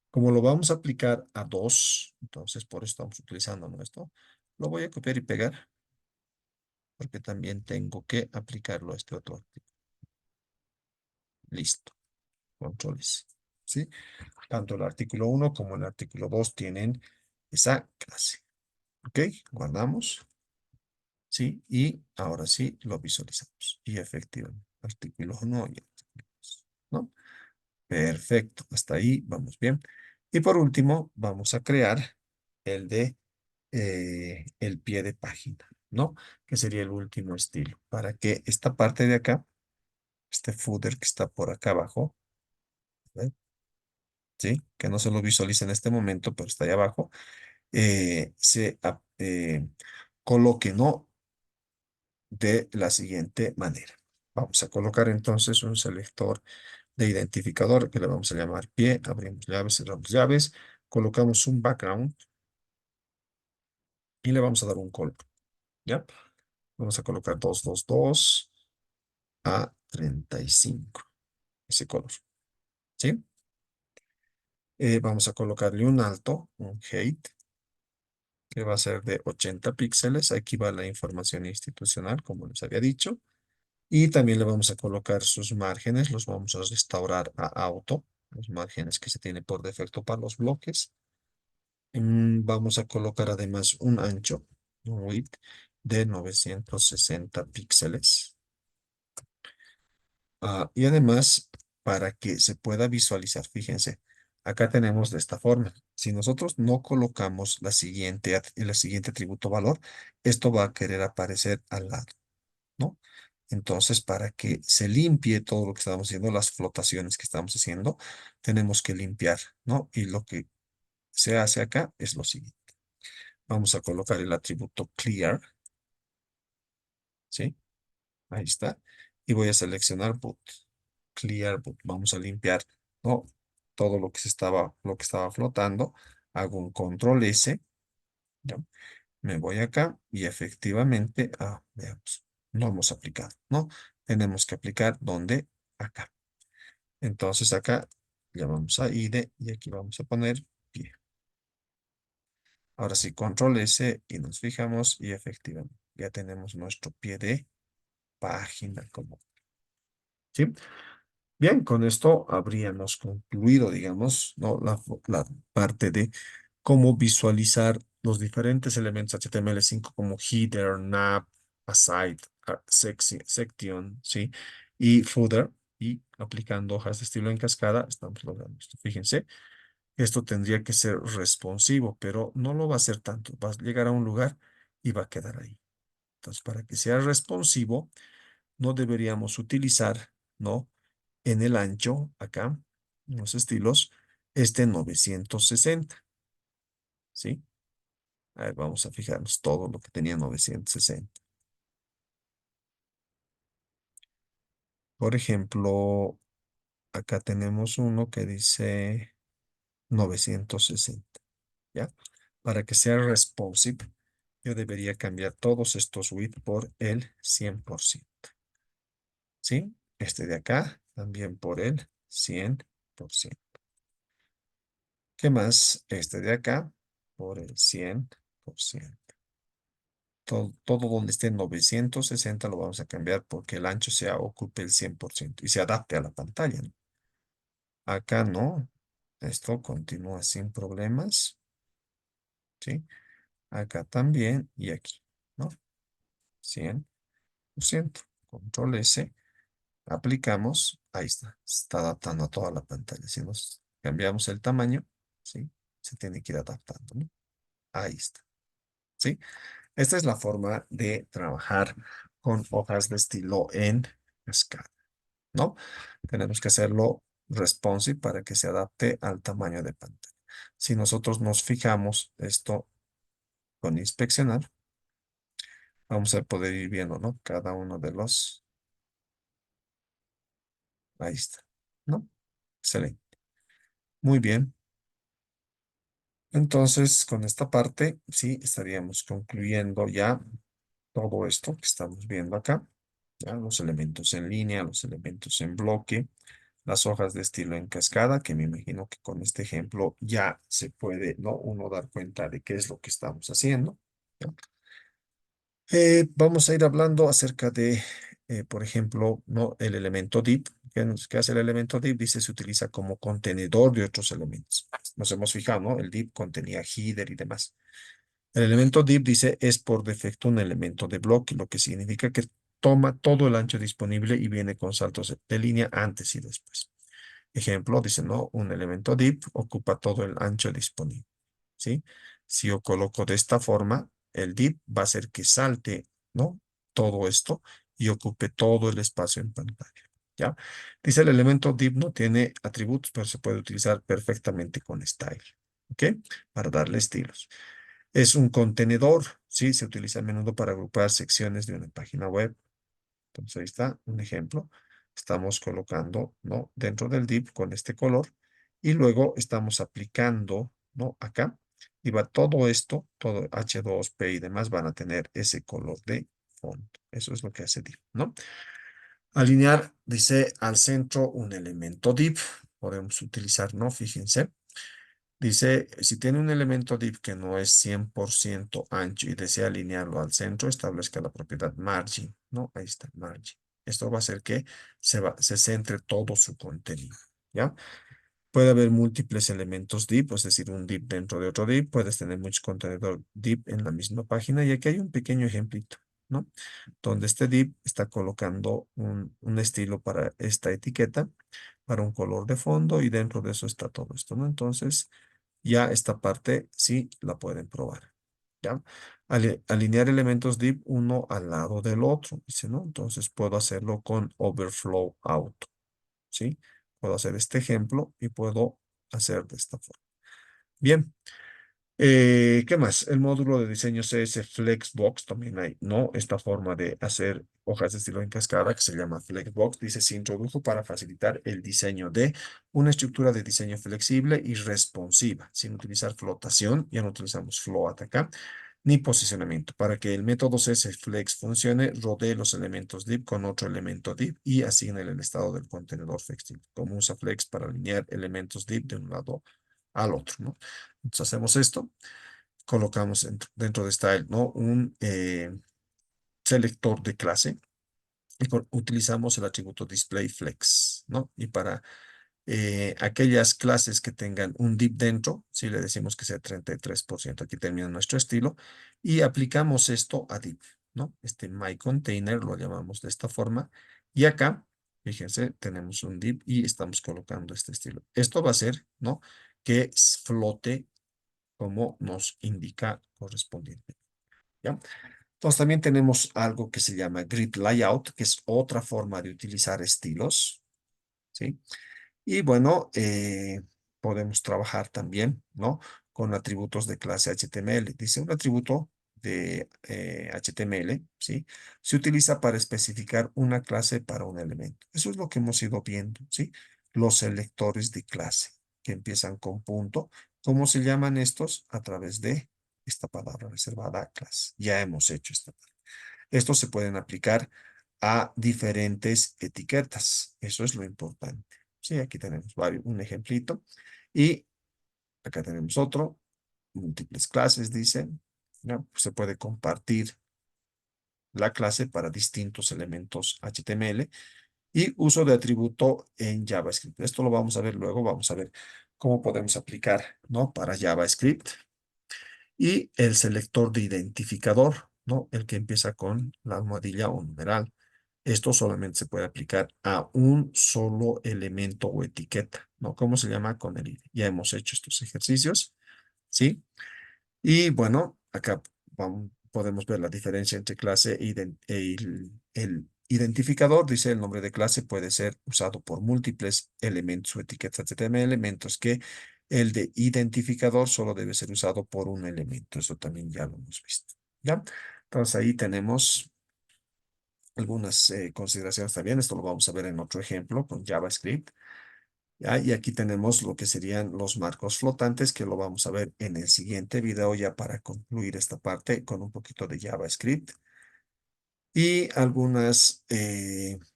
Como lo vamos a aplicar a dos, entonces por eso estamos utilizando ¿no? esto, lo voy a copiar y pegar, porque también tengo que aplicarlo a este otro artículo. Listo. Control S. ¿Sí? Tanto el artículo 1 como el artículo 2 tienen esa clase. ¿Ok? Guardamos. ¿Sí? Y ahora sí lo visualizamos. Y efectivamente, artículo 1 y artículo 2. ¿No? Perfecto. Hasta ahí vamos bien. Y por último, vamos a crear el de el pie de página, ¿no? Que sería el último estilo. Para que esta parte de acá, este footer que está por acá abajo, ¿ve? ¿Sí? Que no se lo visualiza en este momento, pero está ahí abajo, coloque, ¿no? De la siguiente manera. Vamos a colocar entonces un selector de identificador que le vamos a llamar pie, abrimos llaves, cerramos llaves, colocamos un background y le vamos a dar un color, ¿ya? Vamos a colocar 222 a 35, ese color, ¿sí? Vamos a colocarle un alto, un height, que va a ser de 80 píxeles. Aquí va la información institucional, como les había dicho. Y también le vamos a colocar sus márgenes, los vamos a restaurar a auto, los márgenes que se tiene por defecto para los bloques. Vamos a colocar además un ancho, un width de 960 píxeles. Y además, para que se pueda visualizar, fíjense, acá tenemos de esta forma. Si nosotros no colocamos el siguiente atributo valor, esto va a querer aparecer al lado, ¿no? Entonces, para que se limpie todo lo que estamos haciendo, las flotaciones que estamos haciendo, tenemos que limpiar, ¿no? Y lo que se hace acá es lo siguiente. Vamos a colocar el atributo clear, ¿sí? Ahí está. Y voy a seleccionar boot. Clear boot. Vamos a limpiar, ¿no? Todo lo que estaba flotando. Hago un control S, ¿ya? Me voy acá y efectivamente, veamos, no hemos aplicado, ¿no? Tenemos que aplicar donde acá. Entonces acá llamamos a ID y aquí vamos a poner pie. Ahora sí, control S y nos fijamos y efectivamente ya tenemos nuestro pie de página como, ¿sí? Bien, con esto habríamos concluido, digamos, ¿no? La parte de cómo visualizar los diferentes elementos HTML5 como header, nav, aside, section, ¿sí? Y footer. Y aplicando hojas de estilo en cascada, estamos logrando esto. Fíjense, esto tendría que ser responsivo, pero no lo va a ser tanto. Va a llegar a un lugar y va a quedar ahí. Entonces, para que sea responsivo, no deberíamos utilizar, ¿no? En el ancho, acá, en los estilos, 960, ¿sí? A ver, vamos a fijarnos todo lo que tenía 960. Por ejemplo, acá tenemos uno que dice 960, ¿ya? Para que sea responsive, yo debería cambiar todos estos width por el 100%, ¿sí? Este de acá también por el 100%. ¿Qué más? Este de acá por el 100%. todo donde esté 960 lo vamos a cambiar porque el ancho sea ocupe el 100% y se adapte a la pantalla, ¿no? Acá no. Esto continúa sin problemas, ¿sí? Acá también y aquí, ¿no? 100%. Control S. Aplicamos. Ahí está. Se está adaptando a toda la pantalla. Si nos cambiamos el tamaño, ¿sí? Se tiene que ir adaptando, ¿no? Ahí está. ¿Sí? Esta es la forma de trabajar con hojas de estilo en cascada, ¿no? Tenemos que hacerlo responsive para que se adapte al tamaño de pantalla. Si nosotros nos fijamos esto con inspeccionar, vamos a poder ir viendo, ¿no? Cada uno de los, ahí está, ¿no? Excelente. Muy bien. Entonces, con esta parte, sí, estaríamos concluyendo ya todo esto que estamos viendo acá. ¿Ya? Los elementos en línea, los elementos en bloque, las hojas de estilo en cascada, que me imagino que con este ejemplo ya se puede, ¿no? Uno dar cuenta de qué es lo que estamos haciendo. ¿Ya? Vamos a ir hablando acerca de, por ejemplo, ¿no? El elemento div. ¿Qué hace el elemento div? Dice se utiliza como contenedor de otros elementos. Nos hemos fijado, ¿no? El div contenía header y demás. El elemento div dice es por defecto un elemento de bloque, lo que significa que toma todo el ancho disponible y viene con saltos de línea antes y después. Ejemplo, dice, no, un elemento div ocupa todo el ancho disponible, ¿sí? Si yo coloco de esta forma, el div va a hacer que salte, ¿no? Todo esto y ocupe todo el espacio en pantalla, ¿ya? Dice el elemento div no tiene atributos, pero se puede utilizar perfectamente con style, ¿ok? Para darle estilos. Es un contenedor, ¿sí? Se utiliza a menudo para agrupar secciones de una página web. Entonces ahí está un ejemplo. Estamos colocando, ¿no? Dentro del div con este color y luego estamos aplicando, ¿no? Acá y va todo esto, todo H2P y demás van a tener ese color de fondo. Eso es lo que hace div, ¿no? Alinear, dice al centro un elemento div. Podemos utilizar, ¿no? Fíjense. Dice, si tiene un elemento div que no es 100% ancho y desea alinearlo al centro, establezca la propiedad margin, ¿no? Ahí está, margin. Esto va a hacer que se centre todo su contenido, ¿ya? Puede haber múltiples elementos div, es decir, un div dentro de otro div. Puedes tener muchos contenedores div en la misma página y aquí hay un pequeño ejemplito, ¿no? Donde este div está colocando un estilo para esta etiqueta, para un color de fondo y dentro de eso está todo esto, ¿no? Entonces, ya esta parte sí la pueden probar. ¿Ya? Alinear elementos div uno al lado del otro, dice, ¿no? Entonces puedo hacerlo con overflow auto, ¿sí? Puedo hacer este ejemplo y puedo hacer de esta forma. Bien, ¿qué más? El módulo de diseño CS Flexbox también hay, ¿no? Esta forma de hacer hojas de estilo en cascada que se llama Flexbox, dice, se introdujo para facilitar el diseño de una estructura de diseño flexible y responsiva, sin utilizar flotación, ya no utilizamos float acá, ni posicionamiento. Para que el método CS Flex funcione, rodee los elementos div con otro elemento div y asigne el estado del contenedor flexible, como usa Flex para alinear elementos div de un lado al otro, ¿no? Entonces hacemos esto, colocamos dentro de style, ¿no? Un selector de clase y utilizamos el atributo display flex, ¿no? Y para aquellas clases que tengan un div dentro, si le decimos que sea 33%, aquí termina nuestro estilo, y aplicamos esto a div, ¿no? Este my container lo llamamos de esta forma, y acá, fíjense, tenemos un div y estamos colocando este estilo. Esto va a hacer, ¿no? Que flote como nos indica correspondiente. ¿Ya? Entonces también tenemos algo que se llama grid layout, que es otra forma de utilizar estilos, ¿sí? Y bueno, podemos trabajar también, ¿no? Con atributos de clase HTML. Dice un atributo de HTML, ¿sí? Se utiliza para especificar una clase para un elemento. Eso es lo que hemos ido viendo, ¿sí? Los selectores de clase que empiezan con punto. ¿Cómo se llaman estos? A través de esta palabra reservada clase. Ya hemos hecho esta parte. Estos se pueden aplicar a diferentes etiquetas. Eso es lo importante. Sí, aquí tenemos un ejemplito. Y acá tenemos otro. Múltiples clases, dice. ¿No? Se puede compartir la clase para distintos elementos HTML y uso de atributo en JavaScript. Esto lo vamos a ver luego, vamos a ver cómo podemos aplicar, ¿no? Para JavaScript y el selector de identificador, ¿no? El que empieza con la almohadilla o numeral. Esto solamente se puede aplicar a un solo elemento o etiqueta, ¿no? ¿Cómo se llama? Con el ID. Ya hemos hecho estos ejercicios, ¿sí? Y bueno, acá podemos ver la diferencia entre clase el identificador. Dice el nombre de clase puede ser usado por múltiples elementos o etiquetas HTML, mientras que el de identificador solo debe ser usado por un elemento. Eso también ya lo hemos visto. ¿Ya? Entonces ahí tenemos algunas consideraciones también. Esto lo vamos a ver en otro ejemplo con JavaScript. ¿Ya? Y aquí tenemos lo que serían los marcos flotantes, que lo vamos a ver en el siguiente video ya para concluir esta parte con un poquito de JavaScript. Y algunas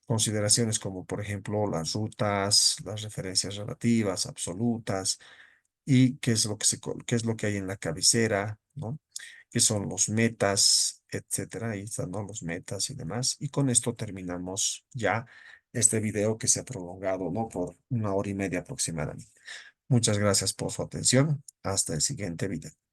consideraciones como por ejemplo las rutas, las referencias relativas, absolutas, y qué es lo que qué es lo que hay en la cabecera, ¿no? Qué son los metas, etcétera. Ahí están, ¿no? Los metas y demás. Y con esto terminamos ya este video que se ha prolongado, ¿no? Por 1 hora y media aproximadamente. Muchas gracias por su atención. Hasta el siguiente video.